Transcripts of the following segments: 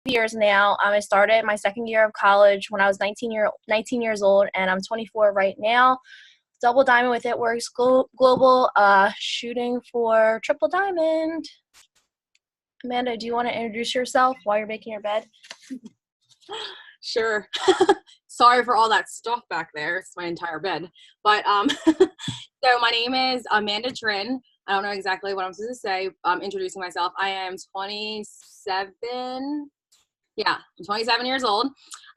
years now. I started my second year of college when I was 19 years old, and I'm 24 right now. Double diamond with It Works Global, shooting for triple diamond. Amanda, do you want to introduce yourself while you're making your bed? Sure. Sorry for all that stuff back there. It's my entire bed. But so my name is Amanda Drin. I don't know exactly what I'm supposed to say. I'm introducing myself. I am 27. Yeah, I'm 27 years old.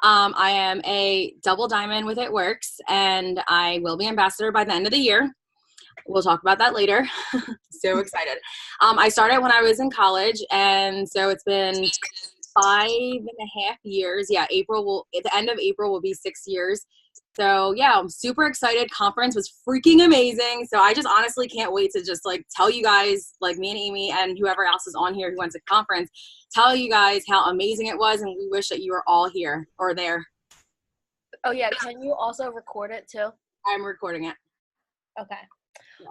I am a double diamond with It Works, and I will be ambassador by the end of the year. We'll talk about that later. So excited. I started when I was in college, and so it's been 5.5 years. Yeah, at the end of April will be 6 years. So yeah, I'm super excited. Conference was freaking amazing. So I just honestly can't wait to just like tell you guys, like me and Amy and whoever else is on here who went to conference, tell you guys how amazing it was, and we wish that you were all here or there. Oh yeah, can you also record it too? I'm recording it. Okay.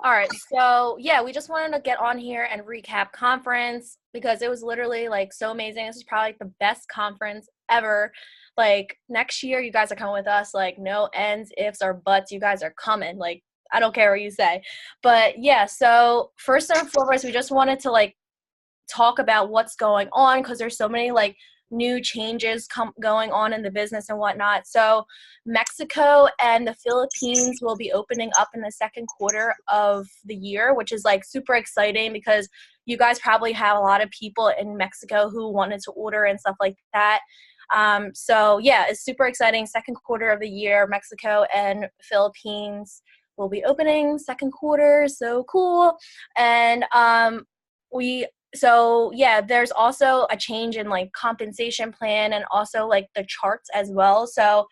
All right, so yeah, we just wanted to get on here and recap conference because it was literally like so amazing. This is probably like the best conference ever. Like next year, you guys are coming with us. Like no ends, ifs, or buts. You guys are coming. Like I don't care what you say. But yeah, so first and foremost, we just wanted to like talk about what's going on because there's so many like new changes going on in the business and whatnot. So Mexico and the Philippines will be opening up in the second quarter of the year, which is like super exciting because you guys probably have a lot of people in Mexico who wanted to order and stuff like that. So yeah, it's super exciting. Second quarter of the year, Mexico and Philippines will be opening second quarter. So cool. And so yeah, there's also a change in like compensation plan and also like the charts as well. So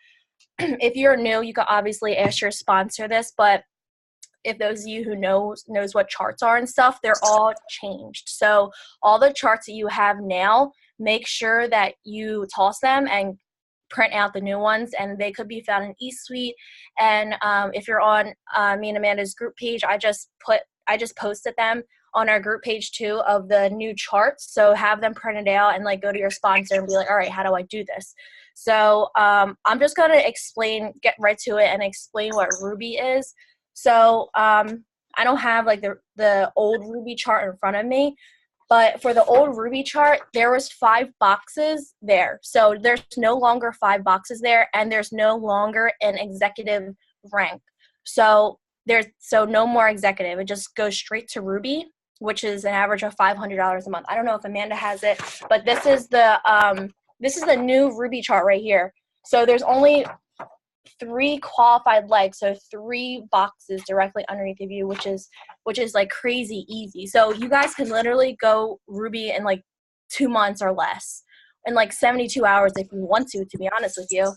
if you're new, you can obviously ask your sponsor this, but if those of you who knows what charts are and stuff, they're all changed. So all the charts that you have now, make sure that you toss them and print out the new ones, and they could be found in eSuite. And if you're on me and Amanda's group page, I just posted them on our group page too of the new charts. So have them printed out and like go to your sponsor and be like, all right, how do I do this? So I'm just going to get right to it and explain what Ruby is. So I don't have like the old Ruby chart in front of me, but for the old Ruby chart, there was 5 boxes there. So there's no longer 5 boxes there, and there's no longer an executive rank. So no more executive. It just goes straight to Ruby, which is an average of $500 a month. I don't know if Amanda has it, but this is the new Ruby chart right here. So there's only 3 qualified legs, so 3 boxes directly underneath of you, which is like crazy easy. So you guys can literally go Ruby in like 2 months or less, in like 72 hours if you want to be honest with you.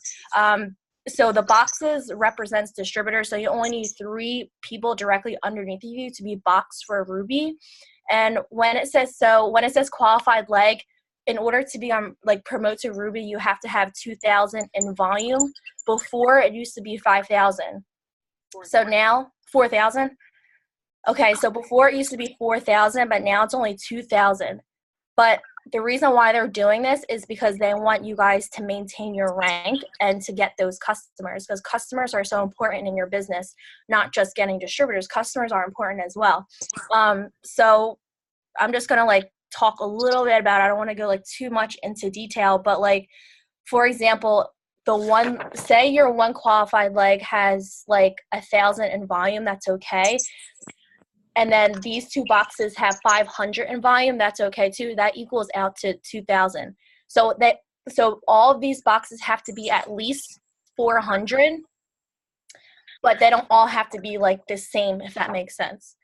So the boxes represents distributors, so you only need 3 people directly underneath of you to be boxed for Ruby. And when it says qualified leg, in order to be on like promote to Ruby, you have to have 2,000 in volume. Before it used to be 5,000. So now 4,000. Okay, so before it used to be 4,000, but now it's only 2,000. But the reason why they're doing this is because they want you guys to maintain your rank and to get those customers, because customers are so important in your business, not just getting distributors. Customers are important as well. So I'm just going to like talk a little bit about it. I don't want to go like too much into detail, but like, for example, say your one qualified leg has like 1,000 in volume, that's okay. And then these 2 boxes have 500 in volume, that's okay too. That equals out to 2,000. So all of these boxes have to be at least 400, but they don't all have to be like the same, if that makes sense.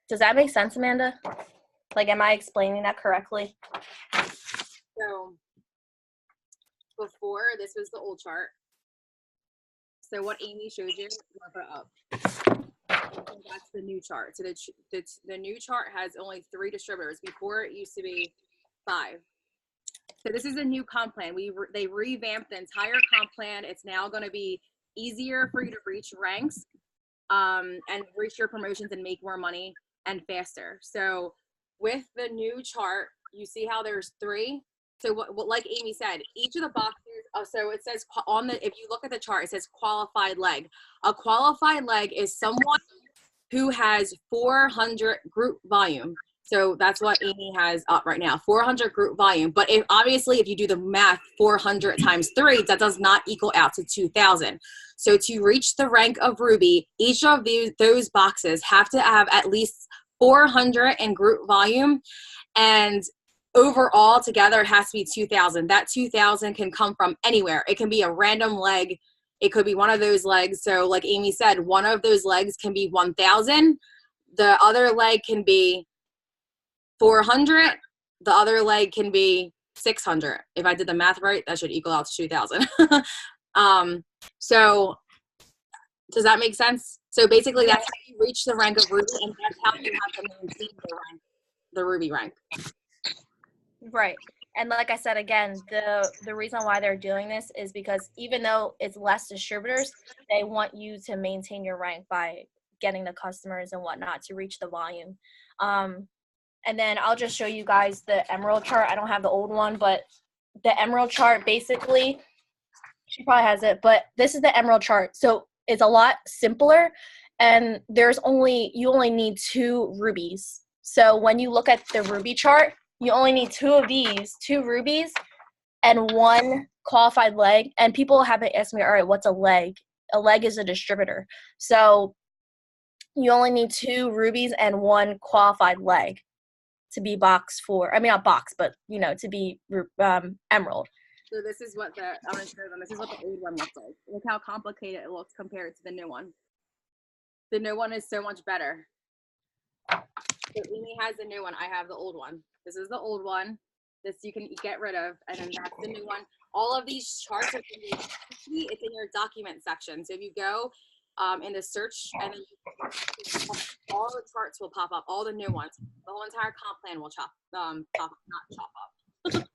Does that make sense, Amanda? Like, am I explaining that correctly? So before, this was the old chart. So what Amy showed you, I'm gonna put it up. That's the new chart. So the new chart has only 3 distributors. Before it used to be 5. So this is a new comp plan. They revamped the entire comp plan. It's now going to be easier for you to reach ranks and reach your promotions and make more money and faster. So with the new chart, you see how there's 3. So what like Amy said, each of the boxes, so it says on the, if you look at the chart, it says qualified leg. A qualified leg is someone who has 400 group volume. So that's what Amy has up right now, 400 group volume. But if obviously if you do the math, 400 times 3, that does not equal out to 2,000. So to reach the rank of Ruby, each of those boxes have to have at least 400 in group volume, and overall together it has to be 2,000. That 2,000 can come from anywhere. It can be a random leg. It could be one of those legs. So like Amy said, one of those legs can be 1,000. The other leg can be 400. The other leg can be 600. If I did the math right, that should equal out to 2,000. So does that make sense? So basically that's how you reach the rank of Ruby, and that's how you have to maintain the Ruby rank. Right. And like I said, again, the reason why they're doing this is because even though it's less distributors, they want you to maintain your rank by getting the customers and whatnot to reach the volume. And then I'll just show you guys the Emerald chart. I don't have the old one, but the Emerald chart, basically, she probably has it, but this is the Emerald chart. So it's a lot simpler, and you only need 2 rubies. So when you look at the Ruby chart, you only need 2 of these, 2 rubies, and 1 qualified leg. And people have been asking me, all right, what's a leg? A leg is a distributor. So you only need 2 rubies and 1 qualified leg to be box 4. I mean, not box, but, to be Emerald. So this is what I'm going to show them. This is what the old one looks like. Look how complicated it looks compared to the new one. The new one is so much better. So Amy has the new one. I have the old one. This is the old one. This you can get rid of, and then that's the new one. All of these charts are it's in your document section. So if you go in the search, and then all the charts will pop up, all the new ones. The whole entire comp plan will not chop up.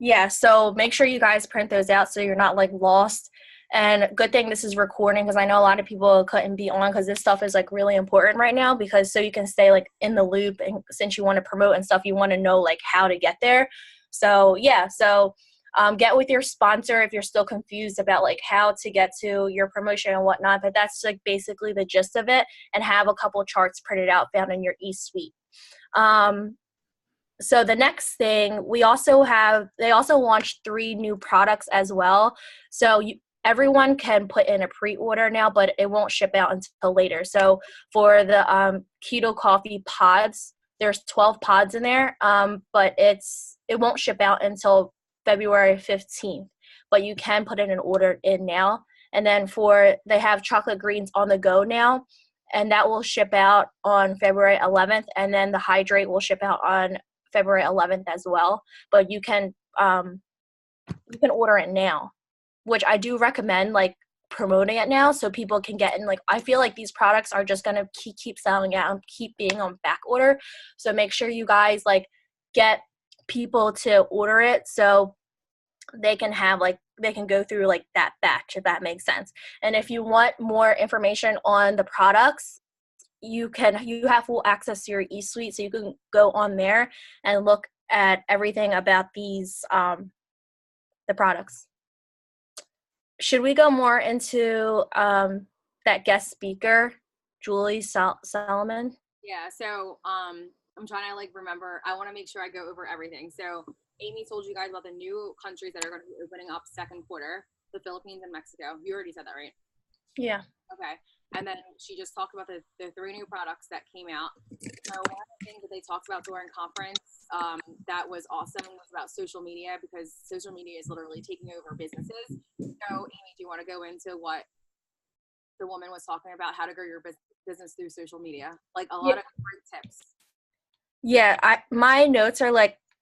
Yeah, so make sure you guys print those out so you're not lost. And good thing this is recording, because I know a lot of people couldn't be on, because this stuff is really really important right now, because so you can stay in the loop, and since you want to promote and stuff, you want to know how to get there. So yeah, get with your sponsor if you're still confused about how to get to your promotion and whatnot, but that's basically the gist of it, and have a couple charts printed out found in your eSuite. So the next thing, they also launched 3 new products as well. So everyone can put in a pre-order now, but it won't ship out until later. So for the Keto Coffee pods, there's 12 pods in there, but it won't ship out until February 15th. But you can put in an order in now. And then they have chocolate greens on the go now, and that will ship out on February 11th. And then the hydrate will ship out on February 11th as well, but you can order it now, which I do recommend promoting it now so people can get in. I feel like these products are just gonna keep selling out and keep being on back order, so make sure you guys get people to order it so they can have they can go through that batch, if that makes sense. And if you want more information on the products, you have full access to your eSuite, so you can go on there and look at everything about these the products. Should we go more into that guest speaker, Julie Solomon? Yeah, so I'm trying to remember. I want to make sure I go over everything. So Amy told you guys about the new countries that are going to be opening up second quarter: the Philippines and Mexico. You already said that, right? Yeah. Okay. And then she just talked about the 3 new products that came out. So one of the things that they talked about during conference that was awesome was about social media, because social media is literally taking over businesses. So Amy, do you want to go into what the woman was talking about, how to grow your business through social media? A lot of great tips. Yeah, my notes are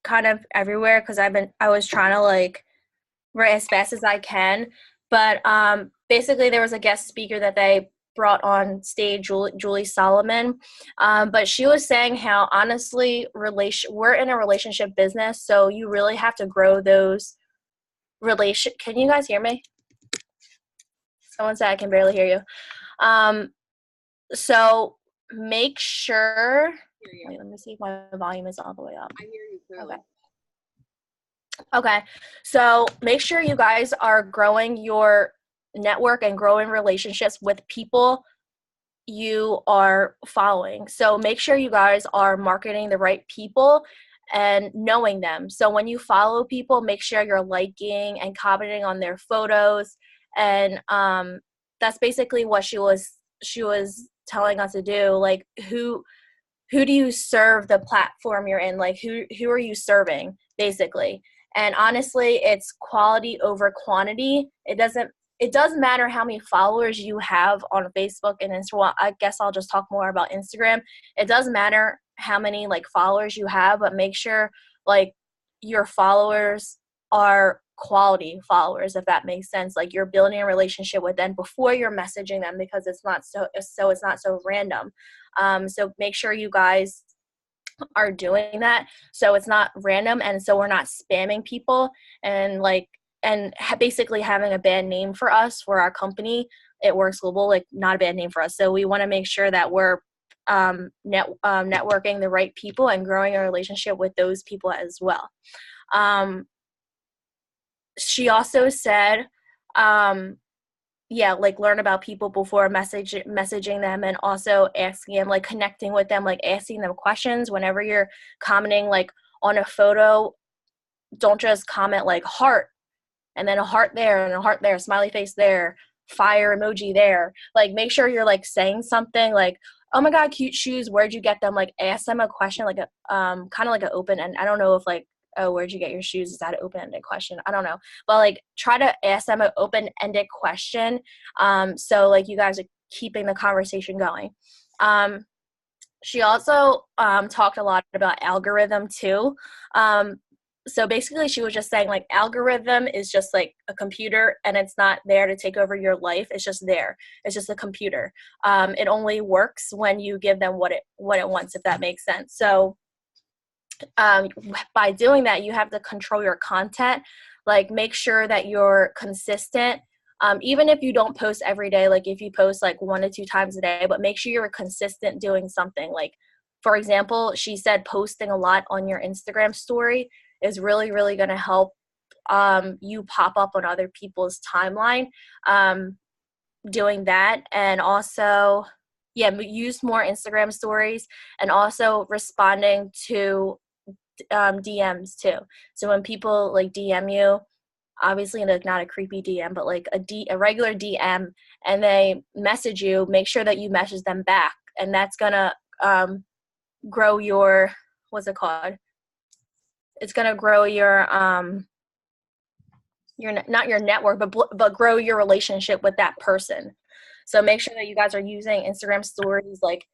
kind of everywhere, because I was trying to write as fast as I can. But basically there was a guest speaker that they brought on stage, Julie Solomon, but she was saying how honestly we're in a relationship business, so you really have to grow those Can you guys hear me? Someone said I can barely hear you. So make sure. Wait, let me see if my volume is all the way up. I hear you clearly. Okay. Okay. So make sure you guys are growing your network and growing relationships with people you are following. So make sure you guys are marketing the right people and knowing them. So when you follow people, make sure you're liking and commenting on their photos. And that's basically what she was telling us to do. Like who do you serve the platform you're in? Like who are you serving basically? And honestly, it's quality over quantity. It doesn't matter how many followers you have on Facebook and Instagram. I guess I'll just talk more about Instagram. It doesn't matter how many like followers you have, but make sure like your followers are quality followers, if that makes sense. Like you're building a relationship with them before you're messaging them, because it's not so random. So make sure you guys are doing that so it's not random, and so we're not spamming people and like basically having a bad name for us, for our company. It Works Global, like not a bad name for us. So we want to make sure that we're networking the right people and growing a relationship with those people as well. She also said yeah, like learn about people before messaging them, and also asking them, like connecting with them, like asking them questions whenever you're commenting like on a photo. Don't just comment like heart and then a heart there and a heart there, smiley face there, fire emoji there. Like make sure you're like saying something like, oh my god, cute shoes, where'd you get them? Like ask them a question, like a kind of like an open, and I don't know if like, oh, where'd you get your shoes, is that an open-ended question? I don't know, but like try to ask them an open-ended question, so like you guys are keeping the conversation going. She also talked a lot about algorithm too. So basically she was just saying like algorithm is just like a computer, and it's not there to take over your life. It's just there. It's just a computer. It only works when you give them what it wants, if that makes sense. So by doing that, you have to control your content. Like make sure that you're consistent. Even if you don't post every day, like if you post like 1 to 2 times a day, but make sure you're consistent doing something. Like for example, she said posting a lot on your Instagram story is really, really going to help you pop up on other people's timeline. Doing that, and also, yeah, use more Instagram stories, and also responding to DMs too. So when people like DM you, obviously like not a creepy DM, but like a regular DM, and they message you, make sure that you message them back, and that's gonna grow your, what's it called? It's gonna grow your not your network, but grow your relationship with that person. So make sure that you guys are using Instagram stories like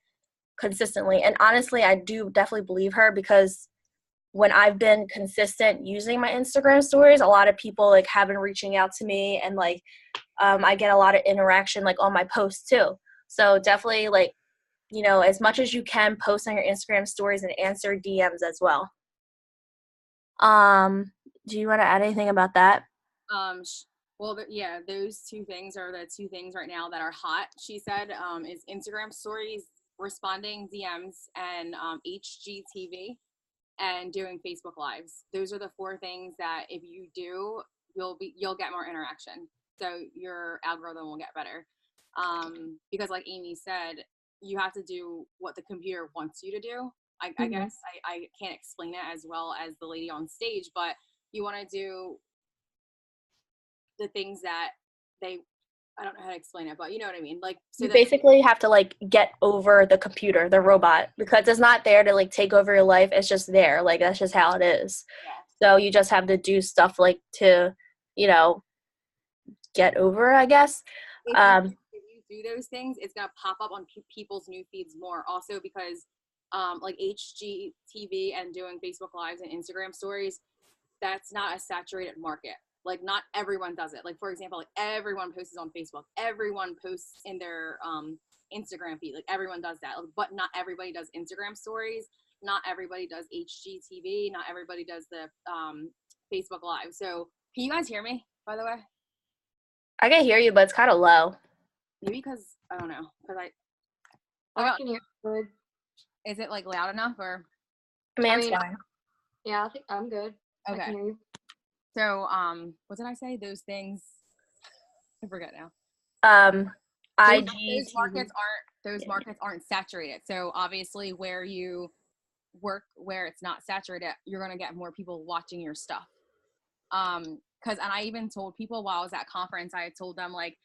consistently. And honestly, I do definitely believe her, because when I've been consistent using my Instagram stories, a lot of people like have been reaching out to me, and like I get a lot of interaction like on my posts too. So definitely like, as much as you can, post on your Instagram stories and answer DMs as well. Do you want to add anything about that? Well, yeah, those two things are the two things right now that are hot. She said is Instagram stories, responding DMs, and HGTV, and doing Facebook Lives. Those are the four things that if you do, you'll get more interaction. So your algorithm will get better. Because like Amy said, you have to do what the computer wants you to do. I Mm-hmm. guess I can't explain it as well as the lady on stage, but you want to do the things that they, I don't know how to explain it, but you know what I mean, like so You that basically have to like get over the computer, the robot, because it's not there to like take over your life. It's just there. Like that's just how it is. yeah, So you just have to do stuff like to, you know, get over, I guess. if you Um, if you do those things, it's gonna pop up on people's new feeds more. Also because like HGTV and doing Facebook Lives and Instagram stories, that's not a saturated market. Like not everyone does it. Like for example, like everyone posts on Facebook, everyone posts in their Instagram feed. Like everyone does that, but not everybody does Instagram stories. Not everybody does HGTV. Not everybody does the Facebook Live. So can you guys hear me? By the way, I can hear you, but it's kind of low. maybe because I don't know. Because I can hear good. is it like loud enough or? I mean, I it's mean, fine. yeah, I think I'm good. I Okay. can hear you. So, what did I say? Those things, I forget now. IG, Those markets aren't saturated. So obviously where you work, where it's not saturated, you're going to get more people watching your stuff. And I even told people while I was at conference, I had told them, like,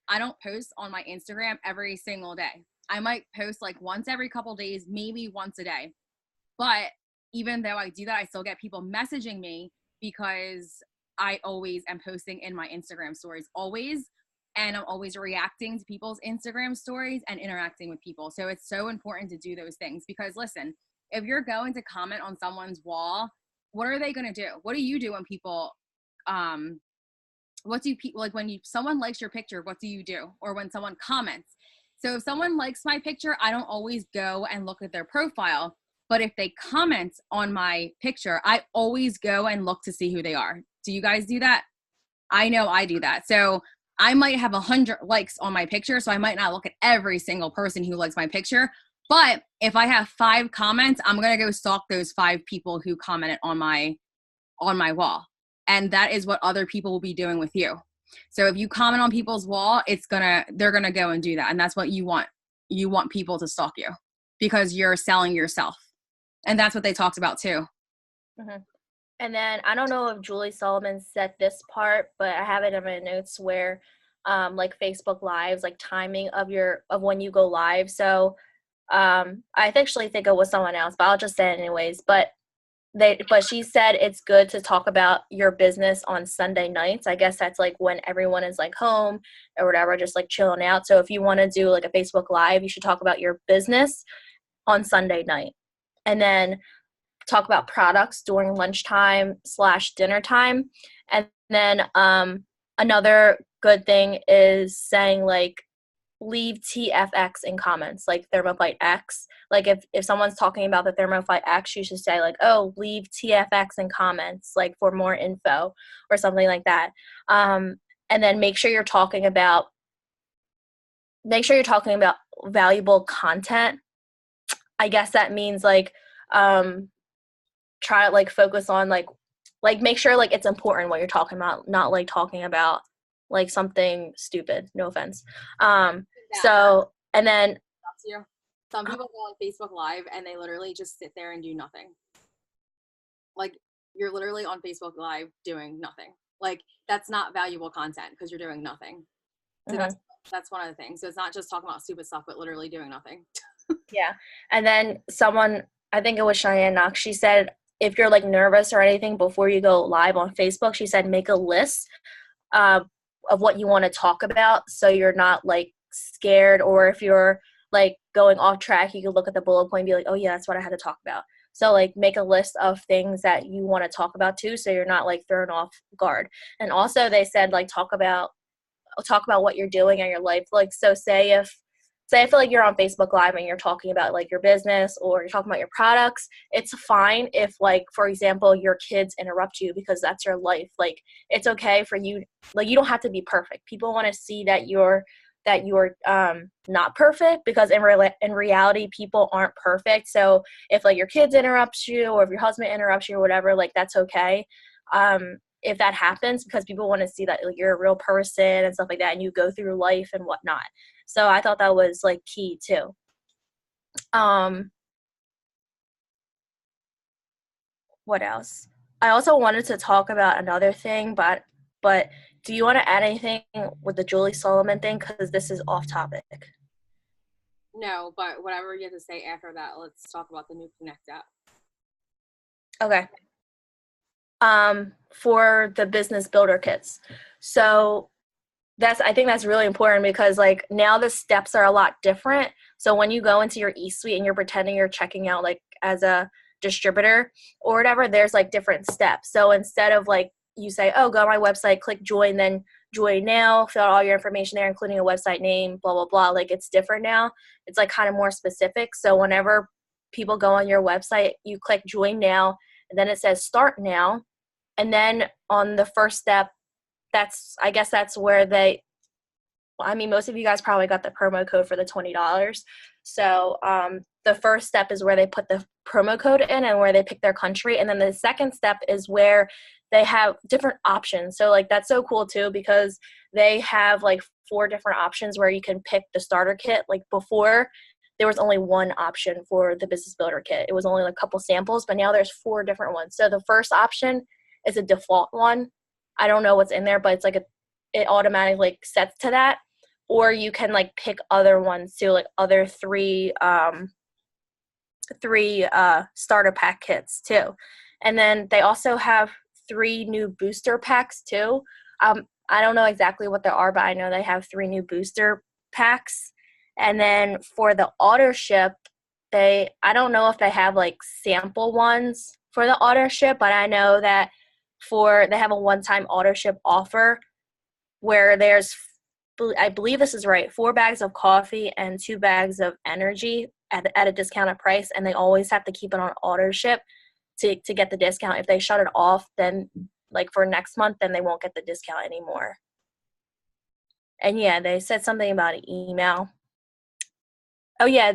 I don't post on my Instagram every single day. I might post like once every couple days, maybe once a day. But even though I do that, I still get people messaging me because I always am posting in my Instagram stories, always. And I'm always reacting to people's Instagram stories and interacting with people. So it's so important to do those things because, listen, if you're going to comment on someone's wall, what are they going to do? What do you do when people, when someone likes your picture, what do you do? Or when someone comments? So if someone likes my picture, I don't always go and look at their profile. But if they comment on my picture, I always go and look to see who they are. Do you guys do that? I know I do that. So I might have 100 likes on my picture, so I might not look at every single person who likes my picture. But if I have 5 comments, I'm going to go stalk those 5 people who commented on my wall. And that is what other people will be doing with you. So if you comment on people's wall, they're going to go and do that. And that's what you want. You want people to stalk you because you're selling yourself. And that's what they talked about too. Mm-hmm. And then I don't know if Julie Solomon said this part, but I have it in my notes where like Facebook Lives, like timing of when you go live. So I actually think it was someone else, but I'll just say it anyways. But she said it's good to talk about your business on Sunday nights. I guess that's like when everyone is like home or whatever, just like chilling out. So if you want to do like a Facebook Live, you should talk about your business on Sunday night. And then talk about products during lunchtime / dinner time. And then another good thing is saying like leave TFX in comments, like Thermofite X. Like if someone's talking about the Thermofite X, you should say like, oh, leave TFX in comments, like for more info or something like that. And then make sure you're talking about valuable content. I guess that means like try to like focus on like make sure like it's important what you're talking about, not like talking about like something stupid, no offense. So and then some people go on Facebook Live and they literally just sit there and do nothing. Like you're literally on Facebook Live doing nothing. Like that's not valuable content because you're doing nothing. So that's one of the things. So it's not just talking about stupid stuff, but literally doing nothing. Yeah. And then someone, I think it was Cheyenne Knox, she said if you're like nervous or anything before you go live on Facebook, she said make a list of what you want to talk about so you're not like scared, or if you're like going off track, you can look at the bullet point and be like, oh yeah, that's what I had to talk about. So like make a list of things that you want to talk about too, so you're not like thrown off guard. And also they said like talk about what you're doing in your life. Like so say if I feel like you're on Facebook Live and you're talking about like your business or you're talking about your products, it's fine if like, for example, your kids interrupt you because that's your life. Like it's okay for you, like you don't have to be perfect. People want to see that you're not perfect, because in reality people aren't perfect. So if like your kids interrupt you or if your husband interrupts you or whatever, like that's okay. If that happens, because people want to see that like you're a real person and stuff like that and you go through life and whatnot. So I thought that was like key too. What else? I also wanted to talk about another thing, but do you want to add anything with the Julie Solomon thing? Because this is off topic. No, but whatever you have to say after that, let's talk about the new Connect app. Okay. For the business builder kits. So I think that's really important, because like now the steps are a lot different. So when you go into your eSuite and you're pretending you're checking out like as a distributor or whatever, there's like different steps. So instead of like you say, oh, go on my website, click join, then join now, fill out all your information there, including a website name, blah, blah, blah. Like it's different now. It's like kind of more specific. So whenever people go on your website, you click join now, and then it says start now. And then on the first step, I guess that's where most of you guys probably got the promo code for the $20. So the first step is where they put the promo code in and where they pick their country. And then the second step is where they have different options. So like that's so cool too, because they have like 4 different options where you can pick the starter kit. Like before, there was only one option for the business builder kit. It was only like a couple samples, but now there's 4 different ones. So the first option is a default one. I don't know what's in there, but it's like it automatically like sets to that. Or you can like pick other ones too, like other 3 starter pack kits too. And then they also have 3 new booster packs too. I don't know exactly what they are, but I know they have 3 new booster packs. And then for the auto ship, I don't know if they have like sample ones for the auto ship, but I know that they have a one-time auto ship offer where there's, I believe this is right, 4 bags of coffee and 2 bags of energy at a discounted price, and they always have to keep it on auto ship to get the discount. If they shut it off, then like for next month, then they won't get the discount anymore. And yeah, they said something about an email. Oh yeah,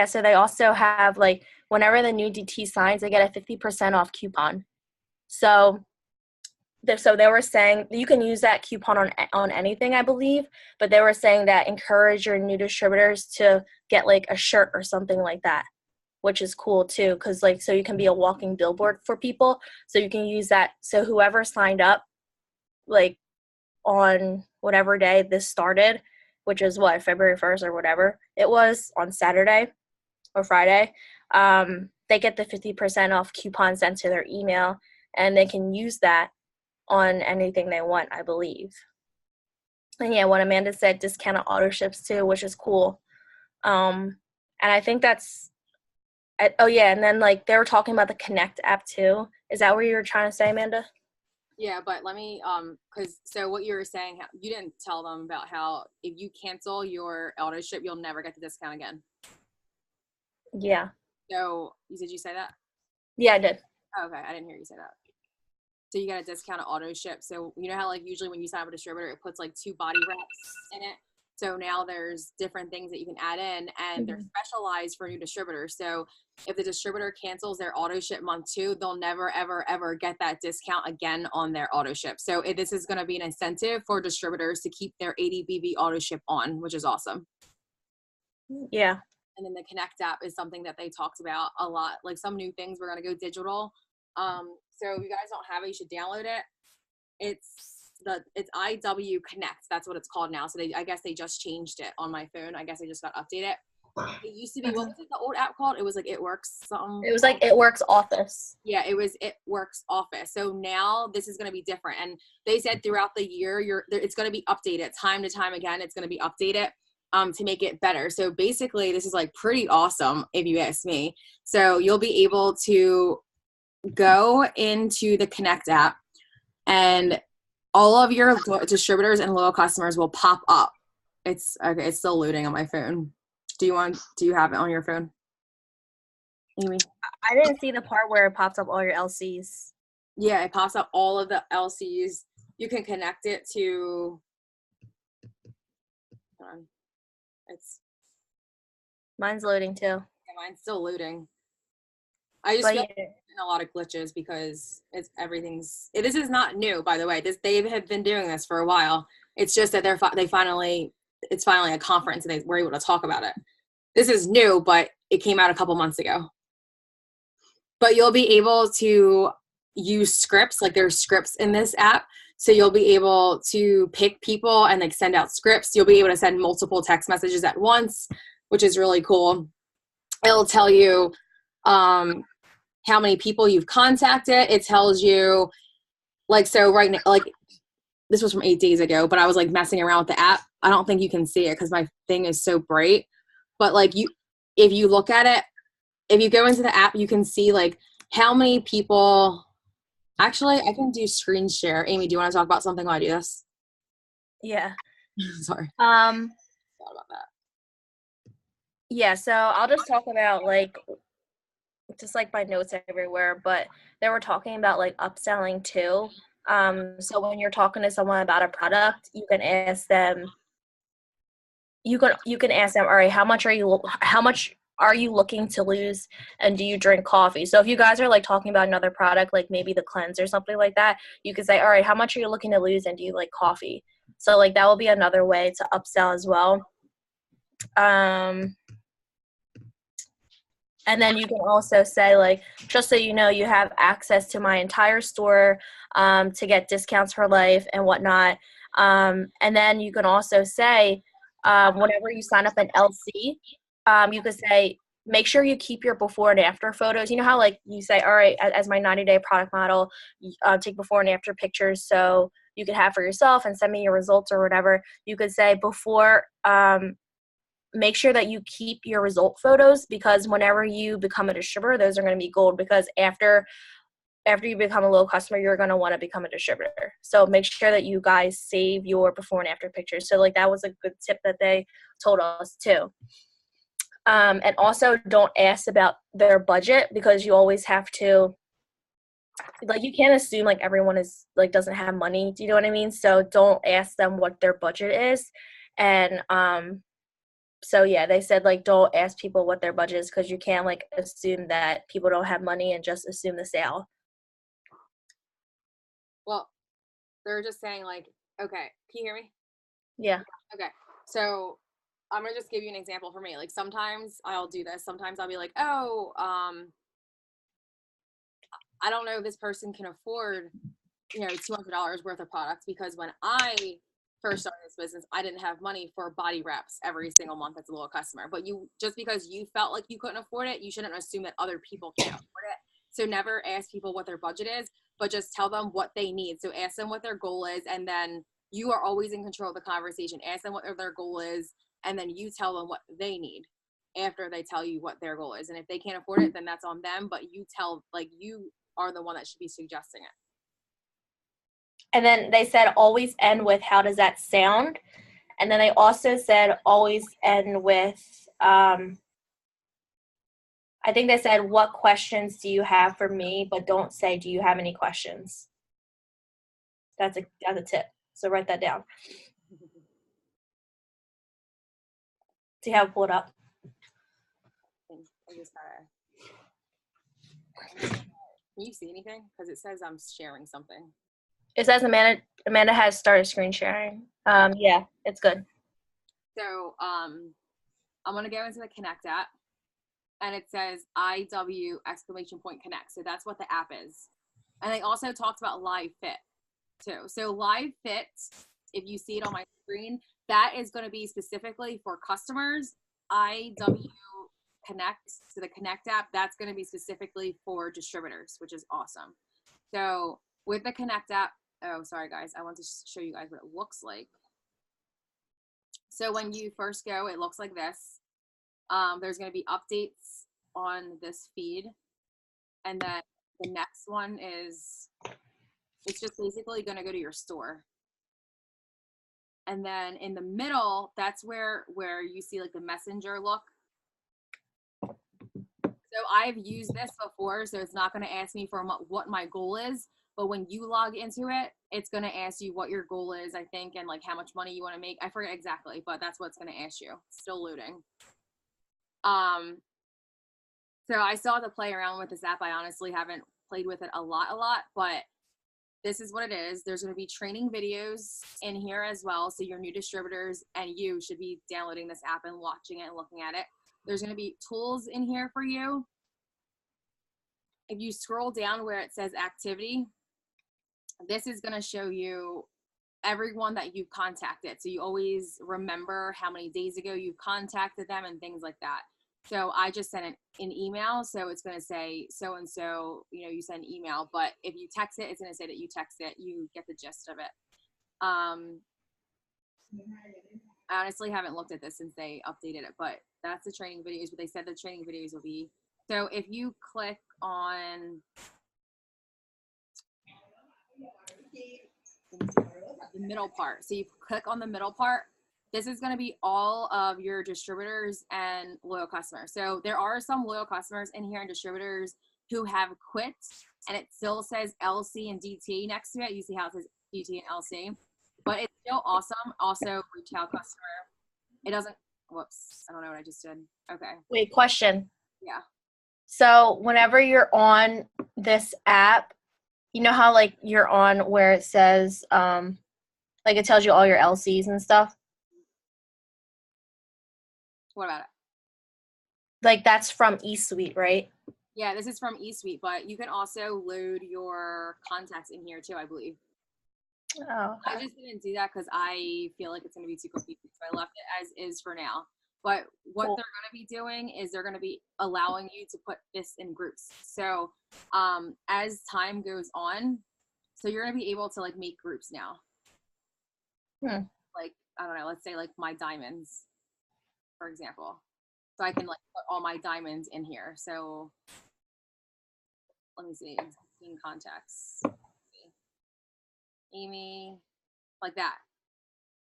so they also have like whenever the new DT signs, they get a 50% off coupon. So they were saying you can use that coupon on anything, I believe, but they were saying that encourage your new distributors to get like a shirt or something like that, which is cool too, because like so you can be a walking billboard for people. So you can use that. So whoever signed up, like on whatever day this started, which is what, February 1st or whatever it was, on Saturday or Friday, they get the 50% off coupon sent to their email, and they can use that on anything they want, I believe. And yeah, what Amanda said, discounted auto ships too, which is cool. And I think that's, oh yeah, and then like they were talking about the Connect app too. Is that what you were trying to say, Amanda? Yeah, but let me, so what you were saying, you didn't tell them about how if you cancel your auto ship, you'll never get the discount again. Yeah. So, did you say that? Yeah, I did. Oh, okay, I didn't hear you say that. So you got a discounted auto ship. So you know how like usually when you sign up a distributor, it puts like 2 body wraps in it. So now there's different things that you can add in, and they're specialized for new distributors. So if the distributor cancels their auto ship month 2, they'll never, ever, ever get that discount again on their auto ship. So this is going to be an incentive for distributors to keep their ADBB auto ship on, which is awesome. Yeah. And then the Connect app is something that they talked about a lot. Like some new things, we're going to go digital. So if you guys don't have it, you should download it. It's IW Connect. That's what it's called now. So I guess they just changed it on my phone. I guess they just got updated. It used to be, what was it, the old app called? It was like It Works something. It was like It Works Office. Yeah, it was It Works Office. So now this is going to be different. And they said throughout the year, it's going to be updated time to time again. It's going to be updated to make it better. So basically, this is like pretty awesome if you ask me. So you'll be able to go into the Connect app, and all of your distributors and loyal customers will pop up. It's okay. It's still loading on my phone. Do you have it on your phone, Amy? I didn't see the part where it pops up all your LCs. Yeah, it pops up all of the LCs. You can connect it to. Hold on. Mine's loading too. Yeah, mine's still loading. I just feel like a lot of glitches because this is not new, by the way. They have been doing this for a while. It's just that it's finally a conference and they were able to talk about it. This is new, but it came out a couple months ago. But you'll be able to use scripts, like there's scripts in this app. So you'll be able to pick people and like send out scripts. You'll be able to send multiple text messages at once, which is really cool. It'll tell you how many people you've contacted. It tells you, like, so right now, like this was from 8 days ago, but I was like messing around with the app. I don't think you can see it because my thing is so bright. But like if you look at it, if you go into the app, you can see like how many people. Actually, I can do screen share. Amy, do you want to talk about something while I do this? Yeah. Sorry. Thought about that. Yeah, so I'll just talk about like just like my notes everywhere, but they were talking about like upselling too. So when you're talking to someone about a product, you can ask them, all right, how much are you looking to lose, and do you drink coffee? So if you guys are like talking about another product, like maybe the cleanse or something like that, you could say, all right, how much are you looking to lose, and do you like coffee? So like that will be another way to upsell as well. And then you can also say, like, just so you know, you have access to my entire store to get discounts for life and whatnot. And then you can also say, whenever you sign up an LC, you could say, make sure you keep your before and after photos. You know how, like, you say, all right, as my 90-day product model, take before and after pictures so you can have for yourself and send me your results or whatever. You could say before, make sure that you keep your result photos, because whenever you become a distributor, those are going to be gold, because after you become a loyal customer, you're going to want to become a distributor. So make sure that you guys save your before and after pictures. So like that was a good tip that they told us too. And also don't ask about their budget, because you always have to, like, you can't assume like everyone is like doesn't have money. Do you know what I mean? So don't ask them what their budget is. And so yeah, they said like don't ask people what their budget is, because you can't like assume that people don't have money and just assume the sale. Well, they're just saying like, okay, can you hear me? Yeah. Okay, so I'm gonna just give you an example for me. Like sometimes I'll do this. Sometimes I'll be like, oh, I don't know if this person can afford, $200 worth of products, because when I first started this business, I didn't have money for body wraps every single month as a loyal customer. But just because you felt like you couldn't afford it, you shouldn't assume that other people can't afford it. So never ask people what their budget is, but just tell them what they need. So ask them what their goal is, and then you are always in control of the conversation. Ask them what their goal is, and then you tell them what they need after they tell you what their goal is. And if they can't afford it, then that's on them, but you are the one that should be suggesting it. And then they said always end with, how does that sound? And then they also said always end with, I think they said, what questions do you have for me? But don't say, do you have any questions? That's a tip. So write that down. Do you have it pulled up? I just can you see anything? Because it says I'm sharing something. It says Amanda has started screen sharing. Yeah, it's good. So I'm gonna go into the Connect app, and it says IW !Connect. So that's what the app is. And they also talked about Live Fit too. So Live Fit, if you see it on my screen, that is going to be specifically for customers. IW Connect, so the Connect app, that's going to be specifically for distributors, which is awesome. So with the Connect app, oh, sorry guys, I want to show you guys what it looks like. So when you first go, it looks like this. There's going to be updates on this feed. And then the next one is, it's just basically going to go to your store. And then in the middle, that's where you see like the messenger look. So I've used this before, so it's not going to ask me for what my goal is. But when you log into it, it's going to ask you what your goal is, I think, and like how much money you want to make. I forget exactly, but that's what it's going to ask you. Still loading. So I still have to play around with this app. I honestly haven't played with it a lot, but this is what it is. There's going to be training videos in here as well. So your new distributors and you should be downloading this app and watching it and looking at it. There's going to be tools in here for you. If you scroll down where it says activity, this is going to show you everyone that you've contacted. So you always remember how many days ago you contacted them and things like that. So I just sent an email. So it's going to say so-and-so, you send an email. But if you text it, it's going to say that you text it. You get the gist of it. I honestly haven't looked at this since they updated it, but that's the training videos. But they said the training videos will be. So if you click on the middle part, so you click on the middle part, this is going to be all of your distributors and loyal customers. So there are some loyal customers in here and distributors who have quit, and it still says LC and DT next to it. You see how it says DT and LC, but it's still awesome. Also, retail customer. It doesn't Whoops. I don't know what I just did. Okay. Wait, question. Yeah. So whenever you're on this app, you know how like you're on where it says like it tells you all your LCs and stuff? What about it? Like that's from eSuite, right? Yeah, this is from eSuite, but you can also load your contacts in here too, I believe. Oh, I just didn't do that because I feel like it's going to be too confusing, so I left it as is for now. But what Cool. they're going to be doing is they're going to be allowing you to put this in groups. So as time goes on, so you're going to be able to like make groups now. Like, I don't know, let's say like my diamonds, for example. So I can like put all my diamonds in here. So let me see, existing contacts. Amy, like that.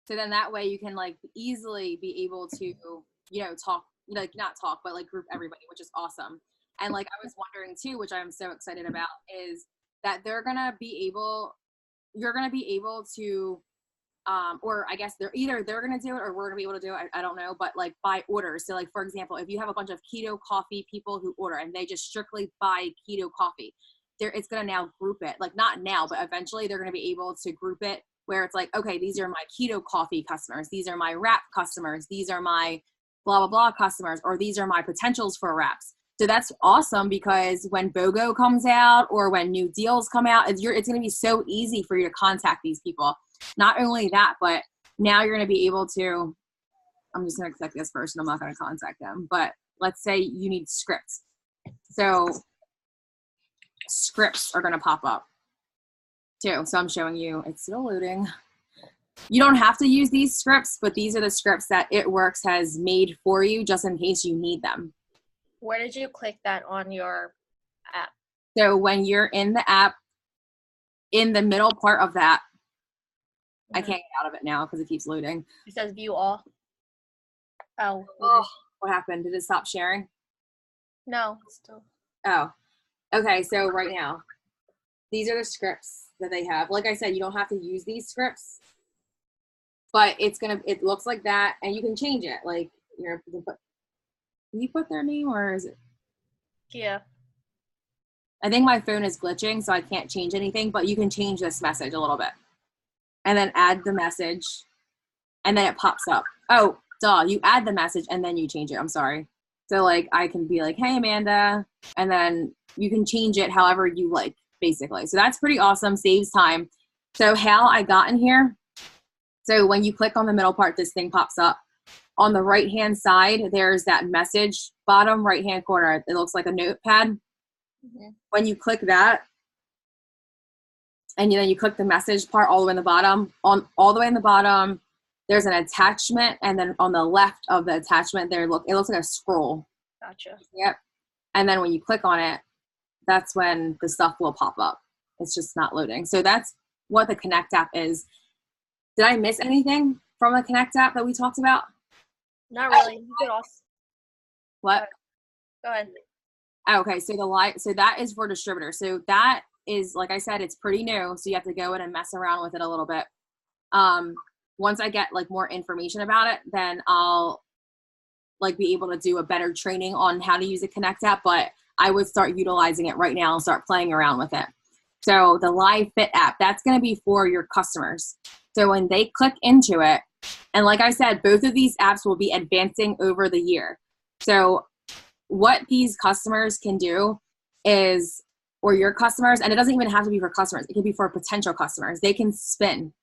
So then that way you can like easily be able to, you know, talk, like not talk, but like group everybody, which is awesome. And like I was wondering too, which I'm so excited about, is that you're gonna be able to, or I guess they're gonna do it or we're gonna be able to do it. I don't know, but like by order. So like, for example, if you have a bunch of keto coffee people who order and they just strictly buy keto coffee, it's gonna now group it. Like not now, but eventually they're gonna be able to group it where it's like, okay, these are my keto coffee customers. These are my wrap customers. These are my blah, blah, blah customers, or these are my potentials for wraps. So that's awesome because when BOGO comes out or when new deals come out, it's going to be so easy for you to contact these people. Not only that, but now you're going to be able to, I'm just going to click this person. I'm not going to contact them, but let's say you need scripts. So scripts are going to pop up too. So I'm showing you, it's still loading. You don't have to use these scripts, but these are the scripts that It Works has made for you just in case you need them. where did you click that on your app? So when you're in the app, in the middle part of that, I can't get out of it now because it keeps loading. It says view all. Oh. What happened? Did it stop sharing? No, still. Oh, okay. So right now, these are the scripts that they have. Like I said, you don't have to use these scripts, but it looks like that, and you can change it. Like can you put their name or is it? Yeah. I think my phone is glitching, so I can't change anything, but you can change this message a little bit. And then add the message, and then it pops up. Oh, duh, you add the message, and then you change it. I'm sorry. So, like, I can be like, hey, Amanda, and then you can change it however you like, basically. So that's pretty awesome, saves time. So how I got in here, so when you click on the middle part, this thing pops up. On the right-hand side, there's that message, bottom right-hand corner. It looks like a notepad. Mm-hmm. When you click that, and then you click the message part all the way in the bottom, all the way in the bottom, there's an attachment, and then on the left of the attachment there, it looks like a scroll. Gotcha. Yep. And then when you click on it, that's when the stuff will pop up. It's just not loading. So that's what the Connect app is. Did I miss anything from the Connect app that we talked about? Not really. You could also. What? Go ahead. Oh, okay. So so that is for distributors. So that is, like I said, it's pretty new. So you have to go in and mess around with it a little bit. Once I get like more information about it, then I'll like be able to do a better training on how to use a Connect app, but I would start utilizing it right now and start playing around with it. So the Live Fit app, that's going to be for your customers. So when they click into it, and like I said, both of these apps will be advancing over the year. So what these customers can do is, or your customers, and it doesn't even have to be for customers, it can be for potential customers. They can spin.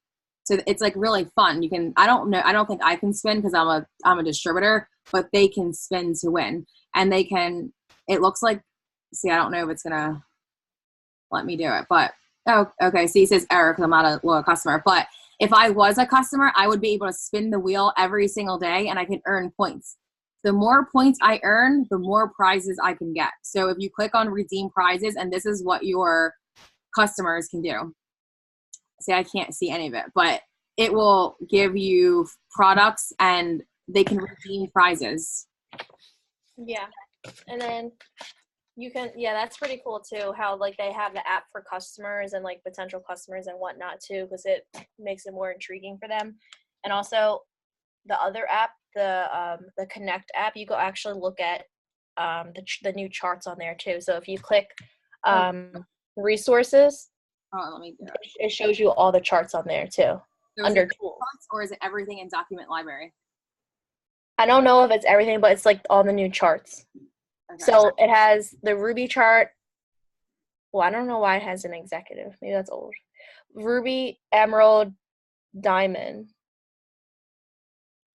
So it's like really fun. You can, I don't think I can spin because I'm a distributor, but they can spin to win. And they can, it looks like, see, I don't know if it's gonna let me do it, but, oh, okay. See, it says error because I'm not a loyal customer. But if I was a customer, I would be able to spin the wheel every single day and I can earn points. The more points I earn, the more prizes I can get. So if you click on redeem prizes, and this is what your customers can do. See, I can't see any of it, but it will give you products and they can redeem prizes. Yeah. And then you can, yeah, that's pretty cool too, how like they have the app for customers and like potential customers and whatnot too, because it makes it more intriguing for them. And also the other app the Connect app, you go actually look at the new charts on there too. So if you click resources, let me do it. it shows you all the charts on there too. So Under is it tools. charts, or is it everything in document library? I don't know if it's everything, but it's like all the new charts. Okay. So it has the Ruby chart. Well, I don't know why it has an executive. Maybe that's old. Ruby, Emerald, Diamond.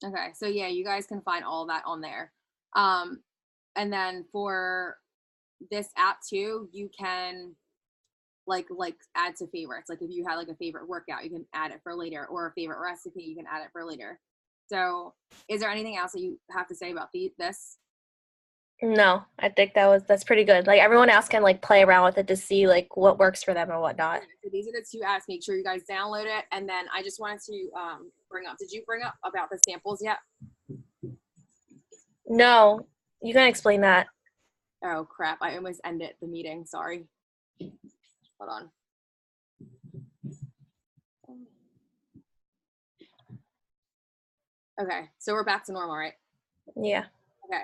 Okay, so yeah, you guys can find all that on there. And then for this app too, you can like add to favorites. Like if you had like a favorite workout, you can add it for later, or a favorite recipe, you can add it for later. So is there anything else that you have to say about this? No, I think that's pretty good. Like everyone else can like play around with it to see like what works for them and whatnot. So these are the 2 apps. Make sure you guys download it. And then I just wanted to did you bring up about the samples yet? No, you can explain that. Oh crap, I almost ended the meeting, sorry. Hold on. Okay, so we're back to normal, right? Yeah. Okay.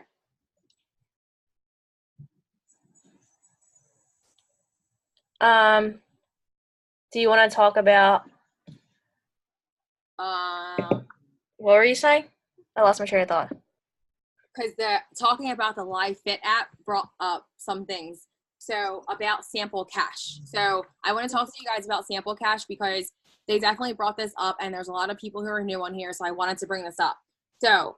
Do you want to talk about what were you saying? I lost my train of thought. Because talking about the Live Fit app brought up some things. So about Sample Cash. So I want to talk to you guys about Sample Cash because they definitely brought this up, and there's a lot of people who are new on here, so I wanted to bring this up. So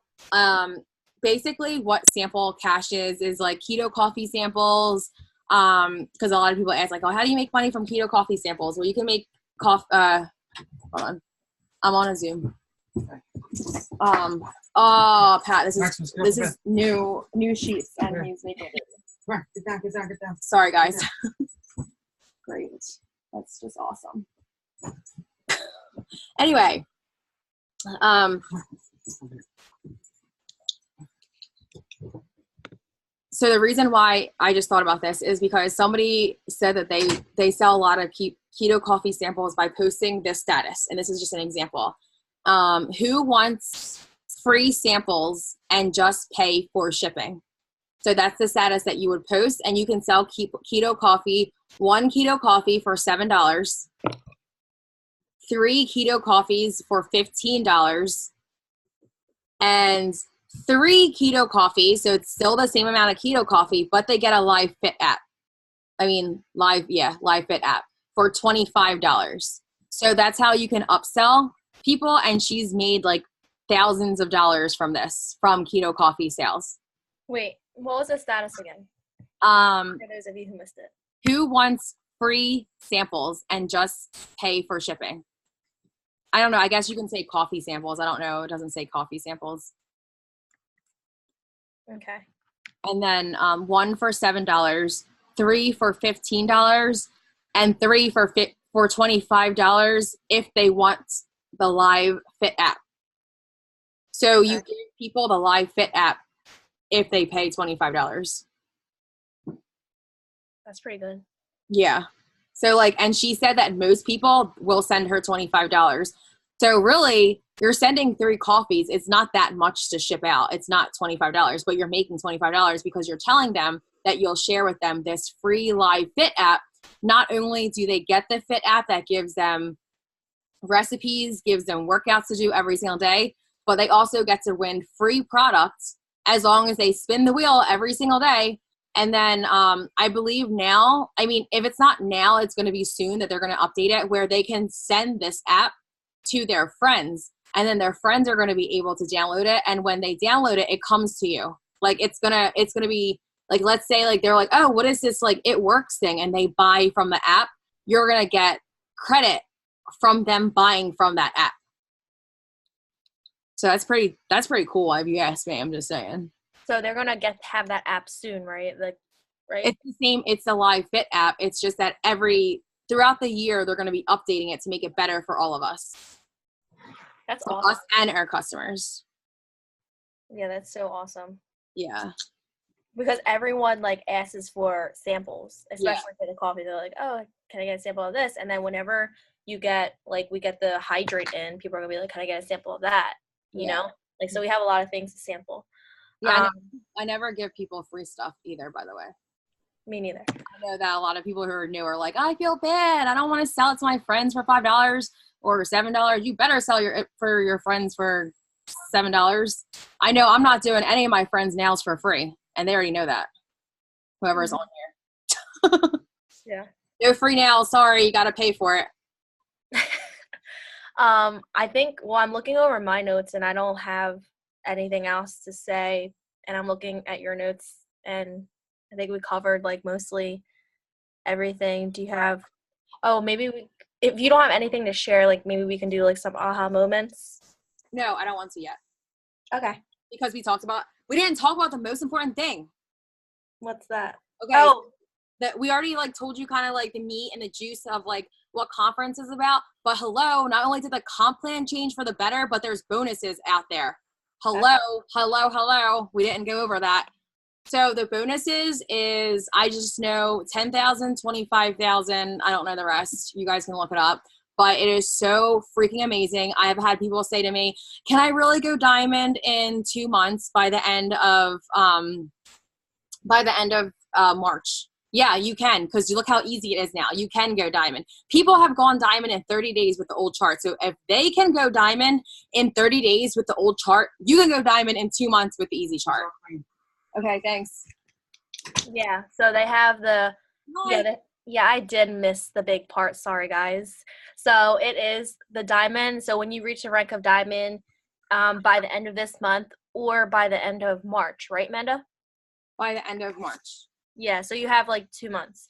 basically what Sample Cash is like keto coffee samples, because a lot of people ask like, oh, how do you make money from keto coffee samples? Well, you can make hold on, I'm on a Zoom. Oh, Pat, this is new sheets and he's making it. Get down. Sorry, guys. Great. That's just awesome. Anyway, so the reason why I just thought about this is because somebody said that they sell a lot of keto coffee samples by posting this status, and this is just an example. Who wants free samples and just pay for shipping? So that's the status that you would post, and you can sell keto coffee, 1 keto coffee for $7, 3 keto coffees for $15, and 3 keto coffees. So it's still the same amount of keto coffee, but they get a Live Fit app. Live Fit app for $25. So that's how you can upsell people, and she's made like thousands of dollars from keto coffee sales. Wait, what was the status again? For those of you who missed it. Who wants free samples and just pay for shipping? I don't know. I guess you can say coffee samples. I don't know. It doesn't say coffee samples. Okay. And then 1 for $7, 3 for $15, and 3 for $25 if they want the Live Fit app. So you give people the Live Fit app if they pay $25. That's pretty good. Yeah. So and she said that most people will send her $25. So really, you're sending 3 coffees. It's not that much to ship out. It's not $25, but you're making $25 because you're telling them that you'll share with them this free Live Fit app. Not only do they get the Fit app that gives them recipes, gives them workouts to do every single day, but they also get to win free products as long as they spin the wheel every single day. And then I believe now, if it's not now, it's going to be soon that they're going to update it where they can send this app to their friends, and then their friends are going to be able to download it. And when they download it, it comes to you. It's going to be like, let's say they're like, oh, what is this It Works thing? And they buy from the app. You're going to get credit from them buying from that app. So that's pretty cool if you ask me. I'm just saying. So they're gonna have that app soon, right? Right? It's the same. It's the Live Fit app. It's just that throughout the year they're going to be updating it to make it better for all of us. That's for awesome. us and our customers. Yeah, that's so awesome. Yeah. Because everyone asks for samples, especially for the coffee. They're like, oh, can I get a sample of this? And then whenever you get we get the hydrate in, people are gonna be like, can I get a sample of that? You know? Like, so we have a lot of things to sample. Yeah, I never give people free stuff either, by the way. Me neither. I know that a lot of people who are new are like, I feel bad. I don't want to sell it to my friends for $5 or $7. You better sell it for your friends for $7. I know I'm not doing any of my friends' nails for free, and they already know that. Whoever's on here. Yeah. No free nails. Sorry, you got to pay for it. I think, well, I'm looking over my notes and I don't have anything else to say. And I'm looking at your notes and I think we covered like mostly everything. Do you have, maybe if you don't have anything to share, like maybe we can do like some aha moments. No, I don't want to yet. Okay. Because we didn't talk about the most important thing. What's that? Okay. Oh, that we already like told you kind of like the meat and the juice of like what conference is about, but hello, not only did the comp plan change for the better, but there's bonuses out there. Hello. We didn't go over that. So the bonuses is, I just know 10,000, 25,000. I don't know the rest. You guys can look it up, but it is so freaking amazing. I have had people say to me, can I really go diamond in 2 months by the end of March? Yeah, you can, because you look how easy it is now. You can go diamond. People have gone diamond in 30 days with the old chart. So if they can go diamond in 30 days with the old chart, you can go diamond in 2 months with the easy chart. Okay, thanks. yeah. So they have I did miss the big part. Sorry, guys. So it is the diamond. So when you reach the rank of diamond by the end of this month or by the end of March, right, Menda? By the end of March. Yeah, so you have like 2 months.